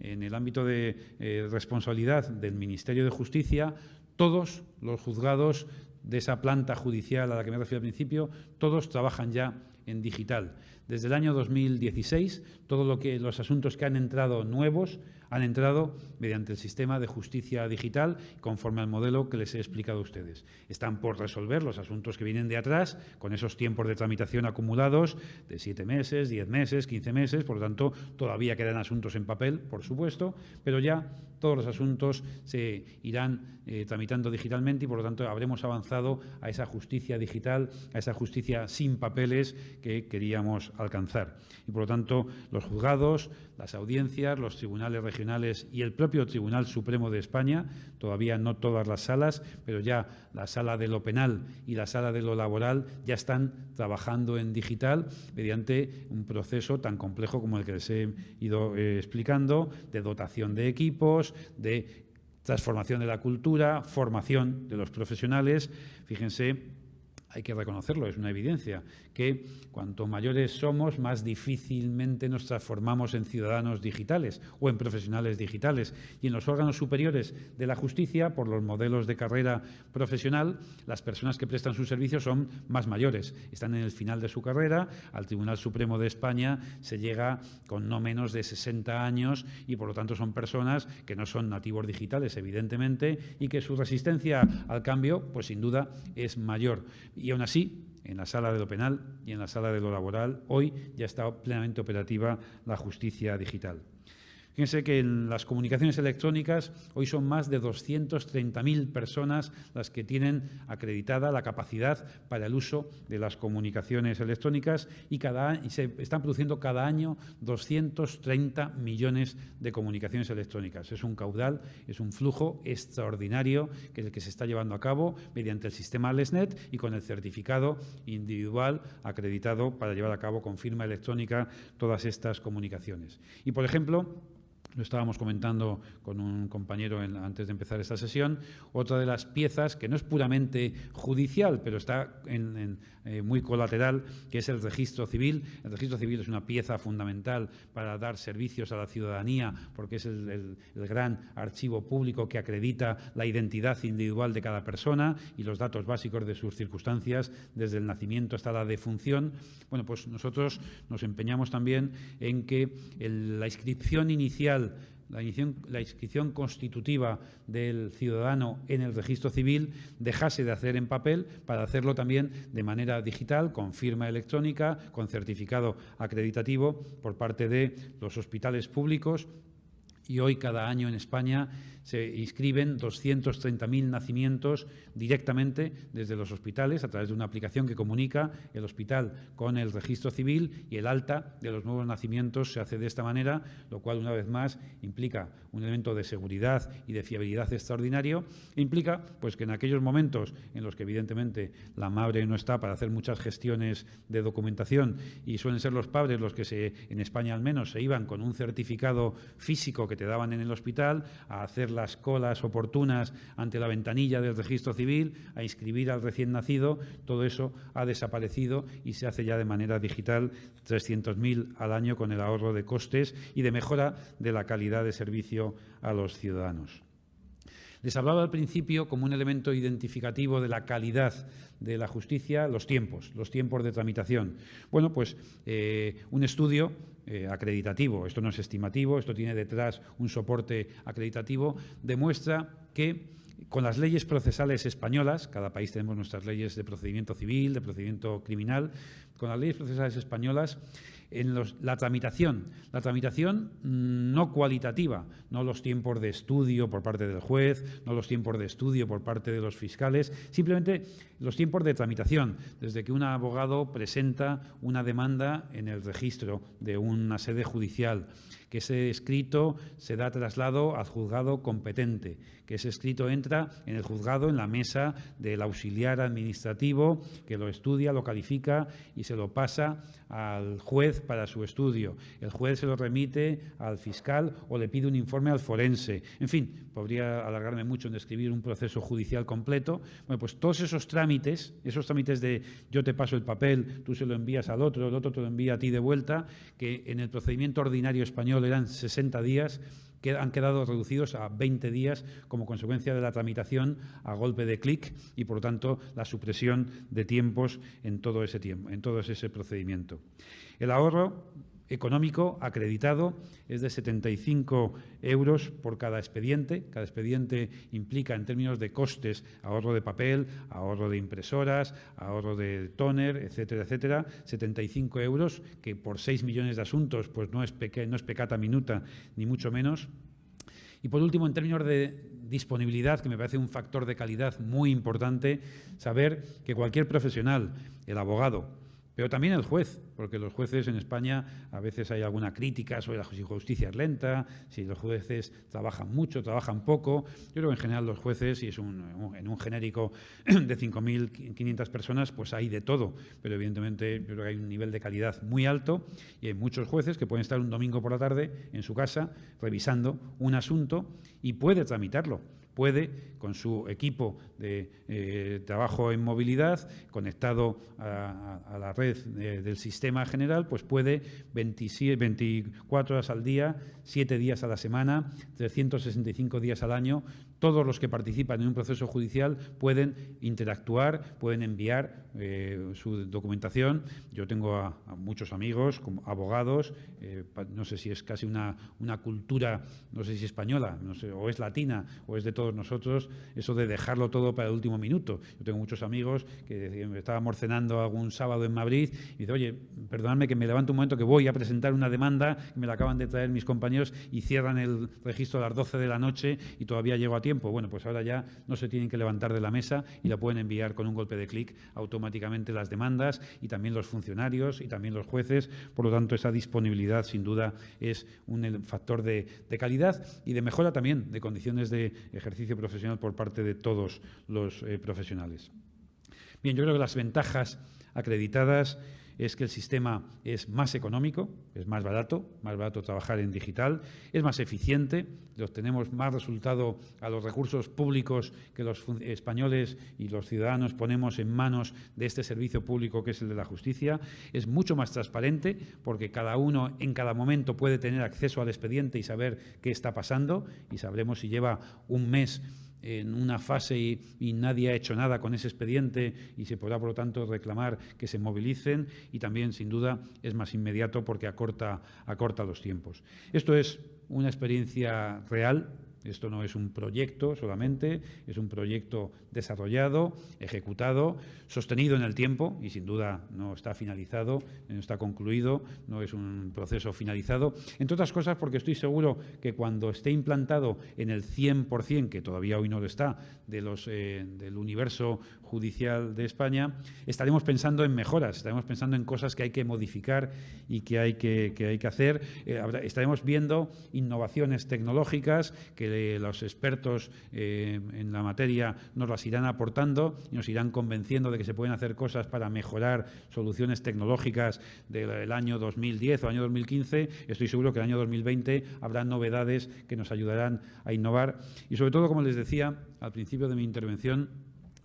en el ámbito de responsabilidad del Ministerio de Justicia, todos los juzgados de esa planta judicial a la que me refiero al principio, todos trabajan ya en digital. Desde el año 2016, los asuntos que han entrado nuevos han entrado mediante el sistema de justicia digital, conforme al modelo que les he explicado a ustedes. Están por resolver los asuntos que vienen de atrás, con esos tiempos de tramitación acumulados de 7 meses, 10 meses, 15 meses. Por lo tanto, todavía quedan asuntos en papel, por supuesto, pero ya todos los asuntos se irán tramitando digitalmente y, por lo tanto, habremos avanzado a esa justicia digital, a esa justicia sin papeles que queríamos alcanzar. Y, por lo tanto, los juzgados, las audiencias, los tribunales regionales y el propio Tribunal Supremo de España, todavía no todas las salas, pero ya la sala de lo penal y la sala de lo laboral ya están trabajando en digital mediante un proceso tan complejo como el que les he ido explicando, de dotación de equipos, de transformación de la cultura, formación de los profesionales. Fíjense, hay que reconocerlo, es una evidencia, que cuanto mayores somos, más difícilmente nos transformamos en ciudadanos digitales o en profesionales digitales. Y en los órganos superiores de la justicia, por los modelos de carrera profesional, las personas que prestan sus servicios son más mayores, están en el final de su carrera. Al Tribunal Supremo de España se llega con no menos de 60 años y, por lo tanto, son personas que no son nativos digitales, evidentemente, y que su resistencia al cambio, pues sin duda, es mayor. Y aún así, en la sala de lo penal y en la sala de lo laboral, hoy ya está plenamente operativa la justicia digital. Fíjense que en las comunicaciones electrónicas hoy son más de 230.000 personas las que tienen acreditada la capacidad para el uso de las comunicaciones electrónicas y se están produciendo cada año 230 millones de comunicaciones electrónicas. Es un caudal, es un flujo extraordinario que es el que se está llevando a cabo mediante el sistema LESNET y con el certificado individual acreditado para llevar a cabo con firma electrónica todas estas comunicaciones. Y, por ejemplo, lo estábamos comentando con un compañero antes de empezar esta sesión, otra de las piezas que no es puramente judicial, pero está muy colateral, que es el registro civil. El registro civil es una pieza fundamental para dar servicios a la ciudadanía, porque es el gran archivo público que acredita la identidad individual de cada persona y los datos básicos de sus circunstancias, desde el nacimiento hasta la defunción. Bueno, pues nosotros nos empeñamos también en que la inscripción inicial, la inscripción constitutiva del ciudadano en el registro civil dejase de hacer en papel para hacerlo también de manera digital, con firma electrónica, con certificado acreditativo por parte de los hospitales públicos. Y hoy, cada año en España, se inscriben 230.000 nacimientos directamente desde los hospitales a través de una aplicación que comunica el hospital con el registro civil, y el alta de los nuevos nacimientos se hace de esta manera, lo cual, una vez más, implica un elemento de seguridad y de fiabilidad extraordinario. Implica pues que en aquellos momentos en los que, evidentemente, la madre no está para hacer muchas gestiones de documentación, y suelen ser los padres los que en España al menos se iban con un certificado físico que te daban en el hospital a hacer las colas oportunas ante la ventanilla del registro civil, a inscribir al recién nacido, todo eso ha desaparecido y se hace ya de manera digital, 300.000 al año, con el ahorro de costes y de mejora de la calidad de servicio a los ciudadanos. Les hablaba al principio, como un elemento identificativo de la calidad de la justicia, los tiempos de tramitación. Bueno, pues un estudio acreditativo, esto no es estimativo, esto tiene detrás un soporte acreditativo, demuestra que con las leyes procesales españolas, cada país tenemos nuestras leyes de procedimiento civil, de procedimiento criminal, con las leyes procesales españolas, en la tramitación no cualitativa, no los tiempos de estudio por parte del juez, no los tiempos de estudio por parte de los fiscales, simplemente los tiempos de tramitación, desde que un abogado presenta una demanda en el registro de una sede judicial, que ese escrito se da traslado al juzgado competente, que ese escrito entra en el juzgado, en la mesa del auxiliar administrativo, que lo estudia, lo califica y se lo pasa al juez para su estudio. El juez se lo remite al fiscal o le pide un informe al forense. En fin, podría alargarme mucho en describir un proceso judicial completo. Bueno, pues todos esos trámites de yo te paso el papel, tú se lo envías al otro, el otro te lo envía a ti de vuelta, que en el procedimiento ordinario español español eran 60 días, que han quedado reducidos a 20 días como consecuencia de la tramitación a golpe de clic y, por lo tanto, la supresión de tiempos en todo ese tiempo, en todo ese procedimiento. El ahorro económico acreditado es de 75 euros por cada expediente. Cada expediente implica, en términos de costes, ahorro de papel, ahorro de impresoras, ahorro de tóner, etcétera, etcétera. 75 euros, que por 6 millones de asuntos pues no es peccata minuta, ni mucho menos. Y, por último, en términos de disponibilidad, que me parece un factor de calidad muy importante, saber que cualquier profesional, el abogado, pero también el juez, porque los jueces en España a veces hay alguna crítica sobre si la justicia es lenta, si los jueces trabajan mucho, trabajan poco. Yo creo que en general los jueces, y es en un genérico de 5.500 personas, pues hay de todo. Pero evidentemente yo creo que hay un nivel de calidad muy alto y hay muchos jueces que pueden estar un domingo por la tarde en su casa revisando un asunto y puede tramitarlo. Puede, con su equipo de trabajo en movilidad, conectado a la red del sistema general, pues puede 24 horas al día, 7 días a la semana, 365 días al año. Todos los que participan en un proceso judicial pueden interactuar, pueden enviar su documentación. Yo tengo a muchos amigos, como abogados, no sé si es casi una cultura, no sé si española, no sé, o es latina, o es de todos nosotros, eso de dejarlo todo para el último minuto. Yo tengo muchos amigos que me estábamos cenando algún sábado en Madrid y dice, oye, perdonadme que me levanto un momento que voy a presentar una demanda, que me la acaban de traer mis compañeros y cierran el registro a las 12 de la noche y todavía llego a tiempo. Bueno, pues ahora ya no se tienen que levantar de la mesa y la pueden enviar con un golpe de clic automáticamente las demandas, y también los funcionarios y también los jueces. Por lo tanto, esa disponibilidad sin duda es un factor de calidad y de mejora también de condiciones de ejercicio profesional por parte de todos los profesionales. Bien, yo creo que las ventajas acreditadas es que el sistema es más económico, es más barato trabajar en digital, es más eficiente, le obtenemos más resultado a los recursos públicos que los españoles y los ciudadanos ponemos en manos de este servicio público que es el de la justicia, es mucho más transparente porque cada uno en cada momento puede tener acceso al expediente y saber qué está pasando, y sabremos si lleva un mes en una fase y nadie ha hecho nada con ese expediente, y se podrá, por lo tanto, reclamar que se movilicen, y también, sin duda, es más inmediato porque acorta los tiempos. Esto es una experiencia real. Esto no es un proyecto solamente, es un proyecto desarrollado, ejecutado, sostenido en el tiempo, y sin duda no está finalizado, no está concluido, no es un proceso finalizado. Entre otras cosas porque estoy seguro que cuando esté implantado en el 100%, que todavía hoy no lo está, del universo judicial de España, estaremos pensando en mejoras, estaremos pensando en cosas que hay que modificar y que hay que hacer. Estaremos viendo innovaciones tecnológicas que los expertos en la materia nos las irán aportando y nos irán convenciendo de que se pueden hacer cosas para mejorar soluciones tecnológicas del año 2010 o año 2015. Estoy seguro que en el año 2020 habrá novedades que nos ayudarán a innovar y, sobre todo, como les decía al principio de mi intervención,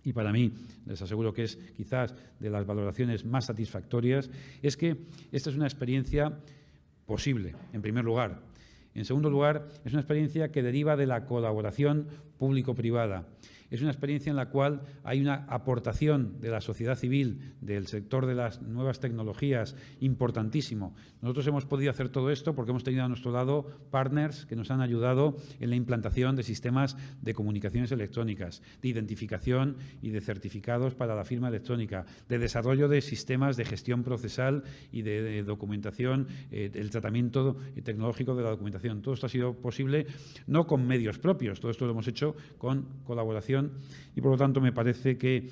y para mí, les aseguro que es quizás de las valoraciones más satisfactorias, es que esta es una experiencia posible, en primer lugar. En segundo lugar, es una experiencia que deriva de la colaboración público-privada. Es una experiencia en la cual hay una aportación de la sociedad civil, del sector de las nuevas tecnologías, importantísimo. Nosotros hemos podido hacer todo esto porque hemos tenido a nuestro lado partners que nos han ayudado en la implantación de sistemas de comunicaciones electrónicas, de identificación y de certificados para la firma electrónica, de desarrollo de sistemas de gestión procesal y de documentación, el tratamiento tecnológico de la documentación. Todo esto ha sido posible no con medios propios, todo esto lo hemos hecho con colaboración. Y, por lo tanto, me parece que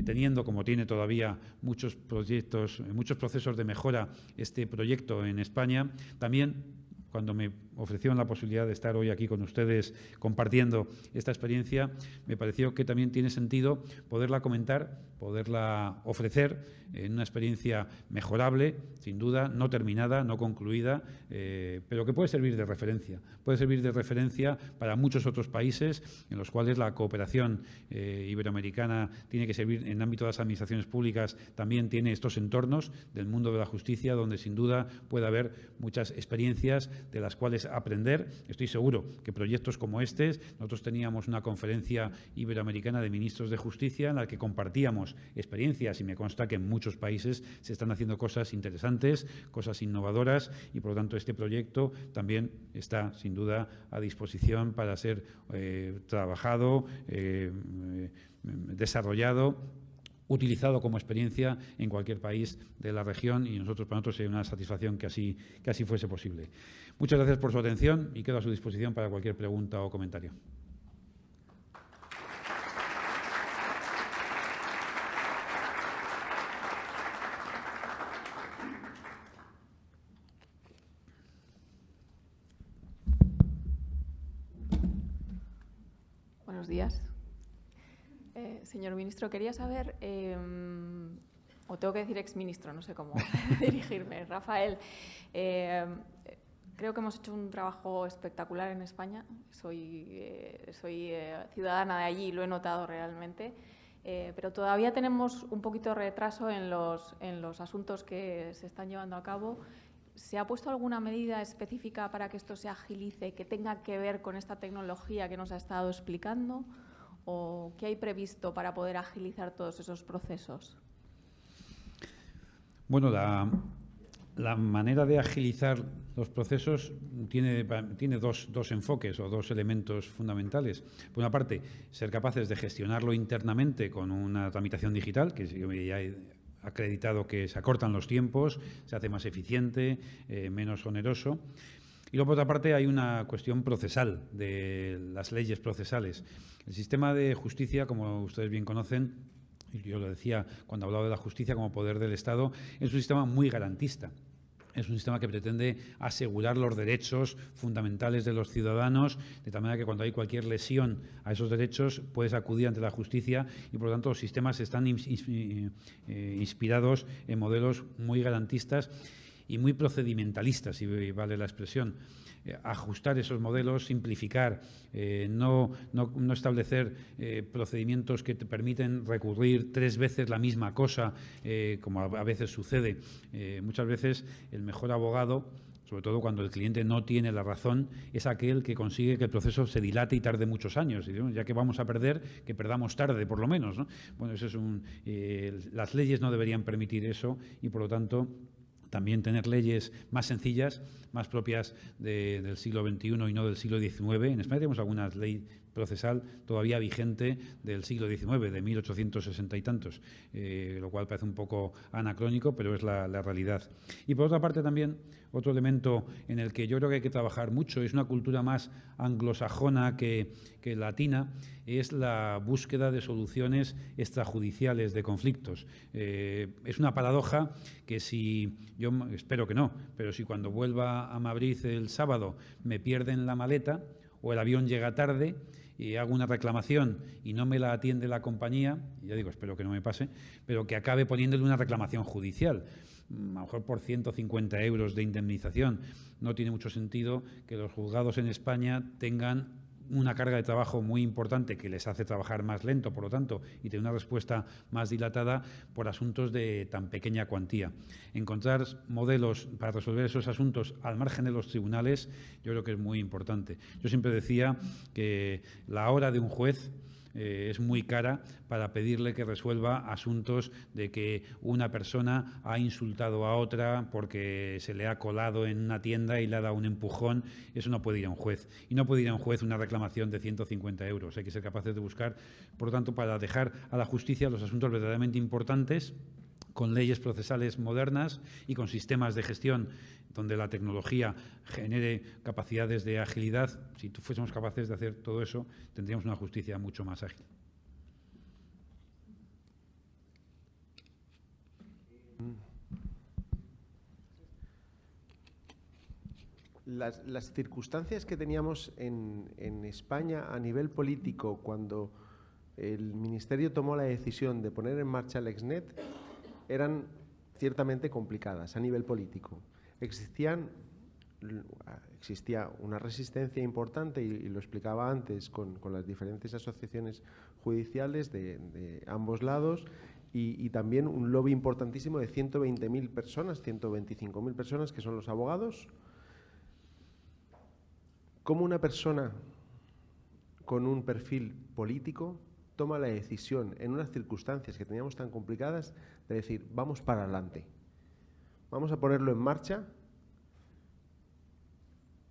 teniendo, como tiene todavía muchos proyectos, muchos procesos de mejora este proyecto en España, también cuando me ofrecieron la posibilidad de estar hoy aquí con ustedes compartiendo esta experiencia, me pareció que también tiene sentido poderla comentar, poderla ofrecer en una experiencia mejorable, sin duda, no terminada, no concluida, pero que puede servir de referencia. Puede servir de referencia para muchos otros países en los cuales la cooperación iberoamericana tiene que servir en el ámbito de las administraciones públicas, también tiene estos entornos del mundo de la justicia donde sin duda puede haber muchas experiencias de las cuales aprender. Estoy seguro que proyectos como este, nosotros teníamos una conferencia iberoamericana de ministros de justicia en la que compartíamos experiencias y me consta que en muchos países se están haciendo cosas interesantes, cosas innovadoras y por lo tanto este proyecto también está sin duda a disposición para ser trabajado, desarrollado, utilizado como experiencia en cualquier país de la región y para nosotros sería una satisfacción que así fuese posible. Muchas gracias por su atención y quedo a su disposición para cualquier pregunta o comentario. Buenos días. Señor ministro, quería saber, o tengo que decir exministro, no sé cómo dirigirme, Rafael, creo que hemos hecho un trabajo espectacular en España. Soy ciudadana de allí y lo he notado realmente, pero todavía tenemos un poquito de retraso en los asuntos que se están llevando a cabo. ¿Se ha puesto alguna medida específica para que esto se agilice, que tenga que ver con esta tecnología que nos ha estado explicando? ¿O qué hay previsto para poder agilizar todos esos procesos? Bueno, la manera de agilizar los procesos tiene dos enfoques o dos elementos fundamentales. Por una parte, ser capaces de gestionarlo internamente con una tramitación digital, que ya he acreditado que se acortan los tiempos, se hace más eficiente, menos oneroso. Y luego, por otra parte, hay una cuestión procesal, de las leyes procesales. El sistema de justicia, como ustedes bien conocen, y yo lo decía cuando hablaba de la justicia como poder del Estado, es un sistema muy garantista. Es un sistema que pretende asegurar los derechos fundamentales de los ciudadanos, de tal manera que cuando hay cualquier lesión a esos derechos puedes acudir ante la justicia y, por lo tanto, los sistemas están inspirados en modelos muy garantistas y muy procedimentalistas, si vale la expresión. Ajustar esos modelos, simplificar, no establecer procedimientos que te permiten recurrir 3 veces la misma cosa, como a veces sucede. Muchas veces el mejor abogado, sobre todo cuando el cliente no tiene la razón, es aquel que consigue que el proceso se dilate y tarde muchos años. Y, ya que vamos a perder, que perdamos tarde, por lo menos, ¿no? Bueno, eso es las leyes no deberían permitir eso y, por lo tanto, también tener leyes más sencillas, más propias del siglo XXI y no del siglo XIX. En España tenemos alguna ley procesal todavía vigente del siglo XIX, de 1860 y tantos, lo cual parece un poco anacrónico, pero es la realidad. Y por otra parte también, otro elemento en el que yo creo que hay que trabajar mucho, es una cultura más anglosajona que latina, es la búsqueda de soluciones extrajudiciales de conflictos. Es una paradoja que yo espero que no, pero si cuando vuelva a Madrid el sábado me pierden la maleta o el avión llega tarde y hago una reclamación y no me la atiende la compañía, ya digo, espero que no me pase, pero que acabe poniéndole una reclamación judicial, a lo mejor por 150 euros de indemnización. No tiene mucho sentido que los juzgados en España tengan una carga de trabajo muy importante que les hace trabajar más lento, por lo tanto, y tener una respuesta más dilatada por asuntos de tan pequeña cuantía. Encontrar modelos para resolver esos asuntos al margen de los tribunales yo creo que es muy importante. Yo siempre decía que la hora de un juez es muy cara para pedirle que resuelva asuntos de que una persona ha insultado a otra porque se le ha colado en una tienda y le ha dado un empujón. Eso no puede ir a un juez. Y no puede ir a un juez una reclamación de 150 euros. Hay que ser capaces de buscar, por lo tanto, para dejar a la justicia los asuntos verdaderamente importantes, con leyes procesales modernas y con sistemas de gestión donde la tecnología genere capacidades de agilidad. Si fuésemos capaces de hacer todo eso, tendríamos una justicia mucho más ágil. Las circunstancias que teníamos en España a nivel político cuando el Ministerio tomó la decisión de poner en marcha el Exnet eran ciertamente complicadas a nivel político. Existía una resistencia importante, y lo explicaba antes, con las diferentes asociaciones judiciales de ambos lados, y también un lobby importantísimo de 120.000 personas, 125.000 personas, que son los abogados, ¿Cómo una persona con un perfil político toma la decisión en unas circunstancias que teníamos tan complicadas de decir, vamos para adelante, vamos a ponerlo en marcha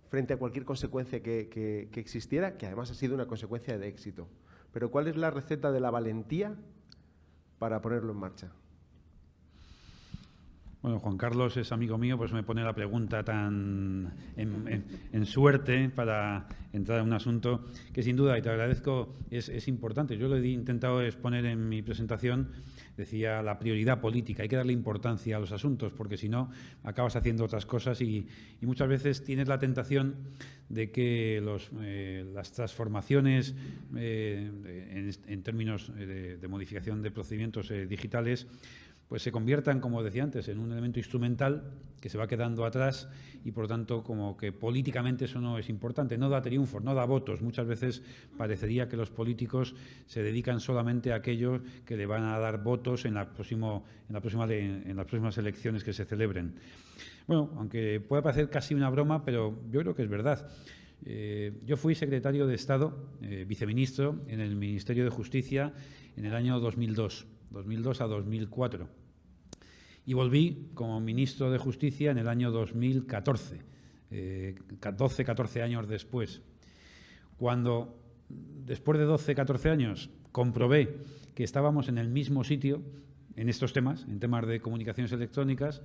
frente a cualquier consecuencia que existiera, que además ha sido una consecuencia de éxito? Pero ¿cuál es la receta de la valentía para ponerlo en marcha? Bueno, Juan Carlos es amigo mío, pues me pone la pregunta tan en suerte para entrar en un asunto que sin duda, y te agradezco, es importante. Yo lo he intentado exponer en mi presentación, decía la prioridad política, hay que darle importancia a los asuntos, porque si no acabas haciendo otras cosas y muchas veces tienes la tentación de que las transformaciones en términos de modificación de procedimientos digitales pues se conviertan, como decía antes, en un elemento instrumental que se va quedando atrás y, por lo tanto, como que políticamente eso no es importante, no da triunfos, no da votos. Muchas veces parecería que los políticos se dedican solamente a aquello que le van a dar votos en las próximas elecciones que se celebren. Bueno, aunque pueda parecer casi una broma, pero yo creo que es verdad. Yo fui secretario de Estado, viceministro, en el Ministerio de Justicia en el año 2002 a 2004. Y volví como ministro de Justicia en el año 2014, 14 años después. Cuando, después de 14 años, comprobé que estábamos en el mismo sitio en estos temas, en temas de comunicaciones electrónicas,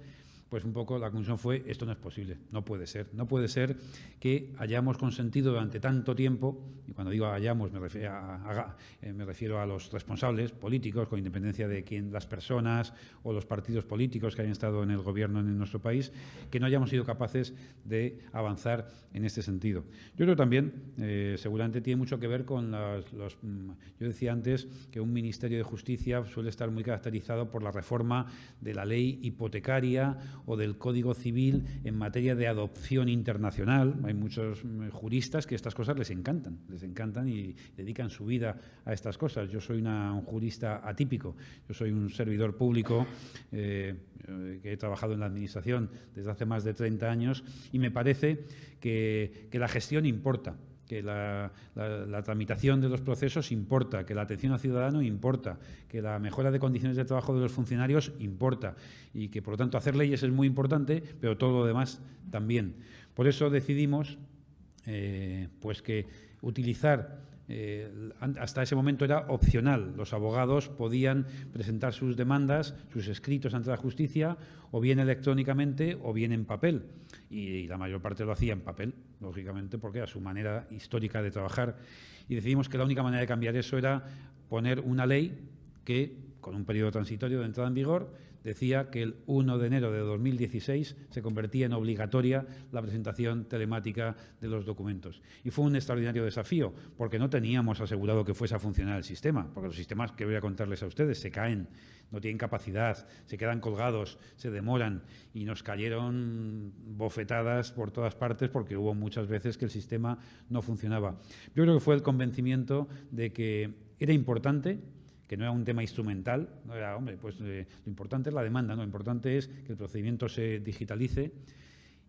pues un poco la conclusión fue, esto no es posible, no puede ser. No puede ser que hayamos consentido durante tanto tiempo, y cuando digo hayamos me refiero a los responsables políticos, con independencia de quién, las personas o los partidos políticos que hayan estado en el gobierno en nuestro país, que no hayamos sido capaces de avanzar en este sentido. Yo creo también, seguramente tiene mucho que ver con yo decía antes que un Ministerio de Justicia suele estar muy caracterizado por la reforma de la ley hipotecaria o del Código Civil en materia de adopción internacional. Hay muchos juristas que estas cosas les encantan y dedican su vida a estas cosas. Yo soy un jurista atípico, yo soy un servidor público que he trabajado en la Administración desde hace más de 30 años y me parece que la gestión importa, que la tramitación de los procesos importa, que la atención al ciudadano importa, que la mejora de condiciones de trabajo de los funcionarios importa y que, por lo tanto, hacer leyes es muy importante, pero todo lo demás también. Por eso decidimos pues que utilizar, hasta ese momento era opcional, los abogados podían presentar sus demandas, sus escritos ante la justicia, o bien electrónicamente o bien en papel. Y la mayor parte lo hacía en papel, lógicamente, porque era su manera histórica de trabajar. Y decidimos que la única manera de cambiar eso era poner una ley que, con un periodo transitorio de entrada en vigor, decía que el 1 de enero de 2016 se convertía en obligatoria la presentación telemática de los documentos. Y fue un extraordinario desafío, porque no teníamos asegurado que fuese a funcionar el sistema, porque los sistemas, que voy a contarles a ustedes, se caen, no tienen capacidad, se quedan colgados, se demoran, y nos cayeron bofetadas por todas partes porque hubo muchas veces que el sistema no funcionaba. Yo creo que fue el convencimiento de que era importante, que no era un tema instrumental, no era, hombre, pues lo importante es la demanda, no, lo importante es que el procedimiento se digitalice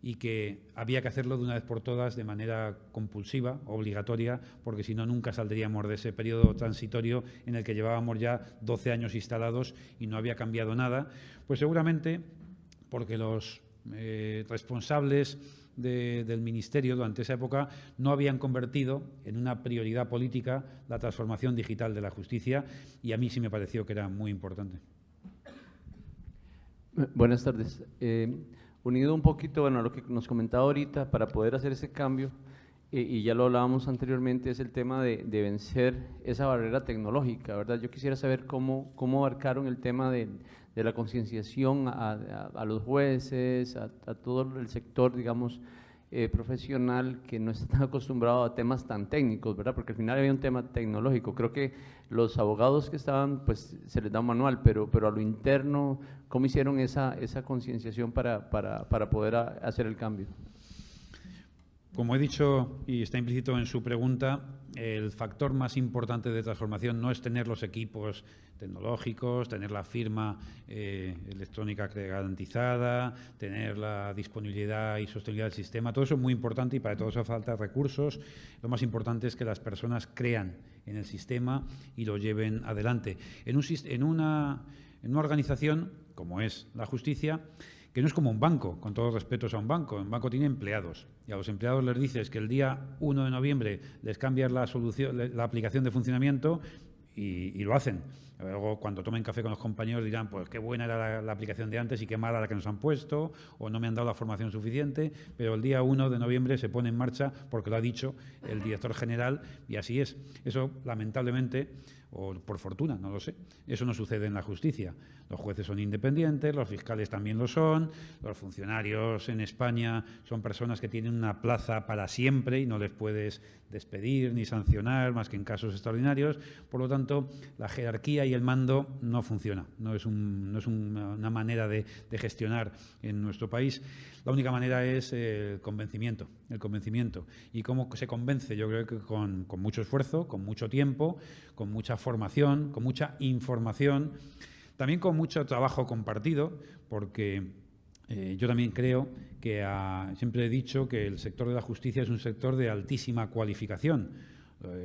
y que había que hacerlo de una vez por todas de manera compulsiva, obligatoria, porque si no nunca saldríamos de ese periodo transitorio en el que llevábamos ya 12 años instalados y no había cambiado nada, pues seguramente porque los responsables del Ministerio durante esa época no habían convertido en una prioridad política la transformación digital de la justicia, y a mí sí me pareció que era muy importante. Buenas tardes. Unido un poquito a lo que nos comentaba ahorita, para poder hacer ese cambio, y ya lo hablábamos anteriormente, es el tema de vencer esa barrera tecnológica, ¿verdad? Yo quisiera saber cómo abarcaron el tema de la concienciación a los jueces, a todo el sector, digamos, profesional que no está tan acostumbrado a temas tan técnicos, ¿verdad? Porque al final había un tema tecnológico. Creo que los abogados que estaban, pues se les da un manual, pero a lo interno, ¿cómo hicieron esa concienciación para poder hacer el cambio? Como he dicho y está implícito en su pregunta, el factor más importante de transformación no es tener los equipos tecnológicos, tener la firma electrónica garantizada, tener la disponibilidad y sostenibilidad del sistema. Todo eso es muy importante y para todo eso hace falta recursos. Lo más importante es que las personas crean en el sistema y lo lleven adelante. En una organización como es la justicia, que no es como un banco, con todos los respetos a un banco. Un banco tiene empleados y a los empleados les dices que el día 1 de noviembre les cambias la aplicación de funcionamiento y lo hacen. Luego, cuando tomen café con los compañeros, dirán, pues qué buena era la aplicación de antes y qué mala la que nos han puesto, o no me han dado la formación suficiente, pero el día 1 de noviembre se pone en marcha porque lo ha dicho el director general y así es. Eso, lamentablemente, o por fortuna, no lo sé, eso no sucede en la justicia. Los jueces son independientes, los fiscales también lo son, los funcionarios en España son personas que tienen una plaza para siempre y no les puedes despedir ni sancionar más que en casos extraordinarios. Por lo tanto, la jerarquía y el mando no funciona, no es una manera de gestionar en nuestro país. La única manera es el convencimiento. ¿Y cómo se convence? Yo creo que con mucho esfuerzo, con mucho tiempo, con mucha formación, con mucha información, también con mucho trabajo compartido, porque yo también creo que siempre he dicho que el sector de la justicia es un sector de altísima cualificación.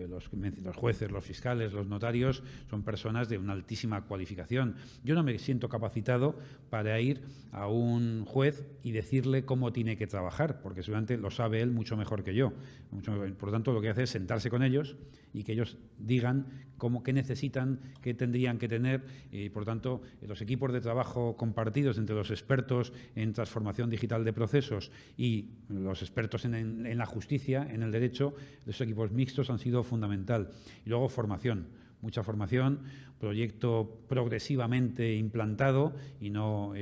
Los jueces, los fiscales, los notarios son personas de una altísima cualificación. Yo no me siento capacitado para ir a un juez y decirle cómo tiene que trabajar, porque seguramente lo sabe él mucho mejor que yo. Por lo tanto, lo que hace es sentarse con ellos y que ellos digan qué necesitan, qué tendrían que tener. Y, por lo tanto, los equipos de trabajo compartidos entre los expertos en transformación digital de procesos y los expertos en la justicia, en el derecho, los equipos mixtos han sido fundamental. Y luego formación, mucha formación, proyecto progresivamente implantado y no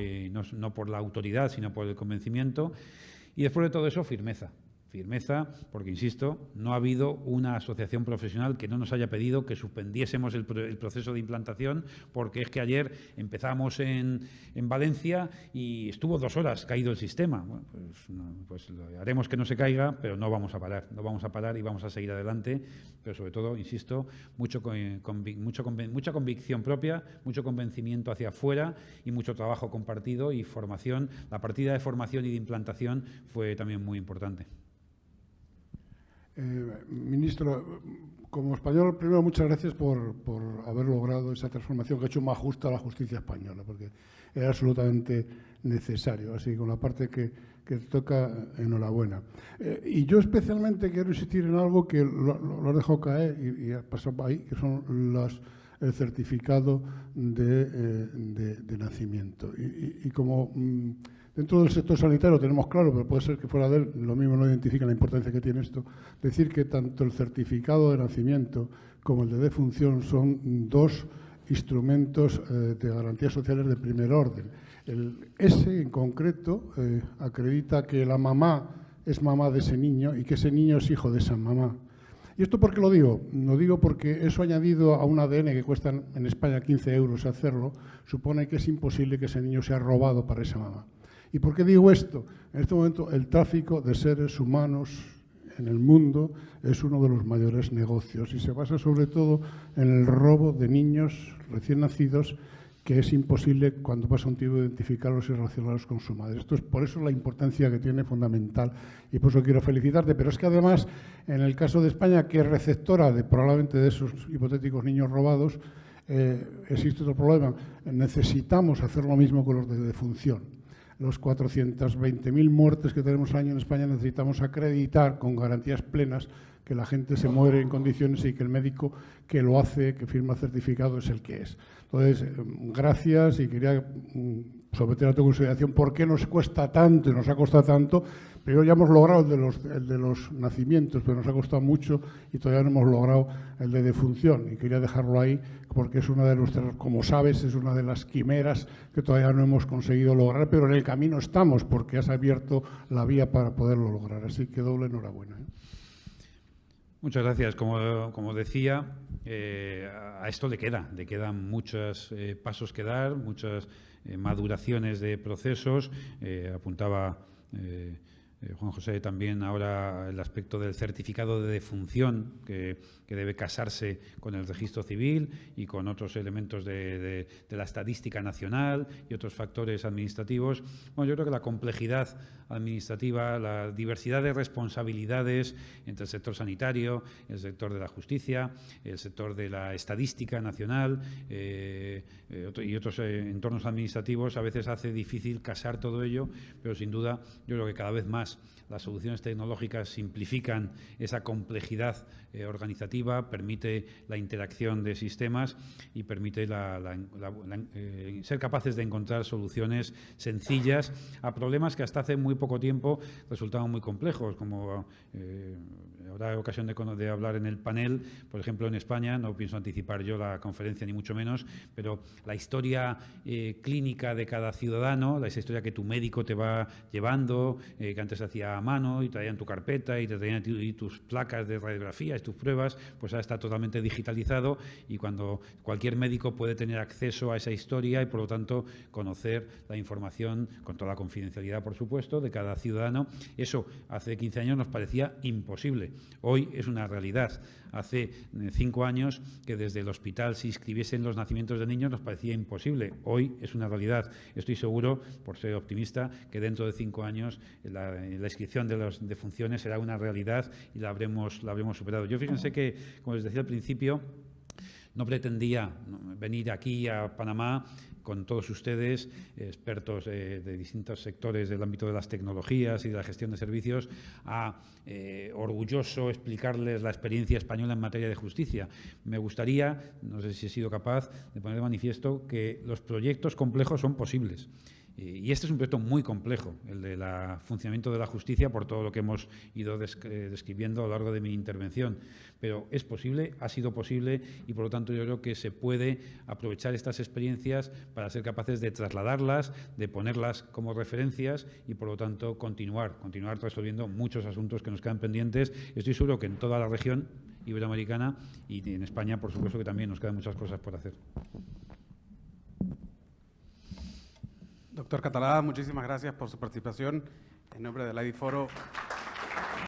por la autoridad, sino por el convencimiento. Y después de todo eso, firmeza, porque, insisto, no ha habido una asociación profesional que no nos haya pedido que suspendiésemos el proceso de implantación, porque es que ayer empezamos en Valencia y estuvo 2 horas caído el sistema. Bueno, pues haremos que no se caiga, pero no vamos a parar y vamos a seguir adelante, pero sobre todo, insisto, mucha convicción propia, mucho convencimiento hacia afuera y mucho trabajo compartido y formación. La partida de formación y de implantación fue también muy importante. Ministro, como español, primero muchas gracias por haber logrado esa transformación que ha hecho más justa la justicia española, porque era absolutamente necesario. Así que con la parte que toca, enhorabuena. Y yo especialmente quiero insistir en algo que lo has dejado caer y ha pasado ahí, que son el certificado de nacimiento. Y como dentro del sector sanitario lo tenemos claro, pero puede ser que fuera de él lo mismo no identifican la importancia que tiene esto, decir que tanto el certificado de nacimiento como el de defunción son 2 instrumentos de garantías sociales de primer orden. El S en concreto acredita que la mamá es mamá de ese niño y que ese niño es hijo de esa mamá. ¿Y esto por qué lo digo? Lo digo porque eso añadido a un ADN que cuesta en España 15 euros hacerlo, supone que es imposible que ese niño sea robado para esa mamá. ¿Y por qué digo esto? En este momento el tráfico de seres humanos en el mundo es uno de los mayores negocios y se basa sobre todo en el robo de niños recién nacidos, que es imposible cuando pasa un tiempo identificarlos y relacionarlos con su madre. Esto es por eso la importancia que tiene fundamental y por eso quiero felicitarte. Pero es que además, en el caso de España, que es receptora probablemente de esos hipotéticos niños robados, existe otro problema. Necesitamos hacer lo mismo con los de defunción. Los 420.000 muertes que tenemos al año en España necesitamos acreditar con garantías plenas que la gente se muere en condiciones y que el médico que lo hace, que firma el certificado, es el que es. Entonces, gracias y quería someter a tu consideración por qué nos cuesta tanto y nos ha costado tanto. Pero ya hemos logrado el de los nacimientos, pero nos ha costado mucho y todavía no hemos logrado el de defunción. Y quería dejarlo ahí porque es una de nuestras, como sabes, es una de las quimeras que todavía no hemos conseguido lograr, pero en el camino estamos porque has abierto la vía para poderlo lograr. Así que doble enhorabuena. Muchas gracias. Como decía, a esto le quedan muchos pasos que dar, muchas maduraciones de procesos. Apuntaba Juan José también ahora el aspecto del certificado de defunción que debe casarse con el registro civil y con otros elementos de la estadística nacional y otros factores administrativos. Bueno, yo creo que la complejidad administrativa, la diversidad de responsabilidades entre el sector sanitario, el sector de la justicia, el sector de la estadística nacional y otros entornos administrativos a veces hace difícil casar todo ello, pero sin duda yo creo que cada vez más las soluciones tecnológicas simplifican esa complejidad organizativa, permite la interacción de sistemas y permite ser capaces de encontrar soluciones sencillas a problemas que hasta hace muy poco tiempo resultaban muy complejos, como habrá ocasión de hablar en el panel, por ejemplo, en España, no pienso anticipar yo la conferencia ni mucho menos, pero la historia clínica de cada ciudadano, esa historia que tu médico te va llevando, que antes se hacía a mano y traían tu carpeta y te traían tus placas de radiografía, tus pruebas, pues ahora está totalmente digitalizado y cuando cualquier médico puede tener acceso a esa historia y, por lo tanto, conocer la información con toda la confidencialidad, por supuesto, de cada ciudadano. Eso hace 15 años nos parecía imposible. Hoy es una realidad. Hace 5 años que desde el hospital se inscribiesen los nacimientos de niños nos parecía imposible. Hoy es una realidad. Estoy seguro, por ser optimista, que dentro de 5 años la inscripción de las defunciones será una realidad y la habremos superado. Yo fíjense que, como les decía al principio, no pretendía venir aquí a Panamá con todos ustedes, expertos de distintos sectores del ámbito de las tecnologías y de la gestión de servicios, orgulloso explicarles la experiencia española en materia de justicia. Me gustaría, no sé si he sido capaz, de poner de manifiesto que los proyectos complejos son posibles. Y este es un proyecto muy complejo, el del funcionamiento de la justicia, por todo lo que hemos ido describiendo a lo largo de mi intervención. Pero es posible, ha sido posible y, por lo tanto, yo creo que se puede aprovechar estas experiencias para ser capaces de trasladarlas, de ponerlas como referencias y, por lo tanto, continuar resolviendo muchos asuntos que nos quedan pendientes. Estoy seguro que en toda la región iberoamericana y en España, por supuesto, que también nos quedan muchas cosas por hacer. Doctor Catalá, muchísimas gracias por su participación. En nombre del ID Foro.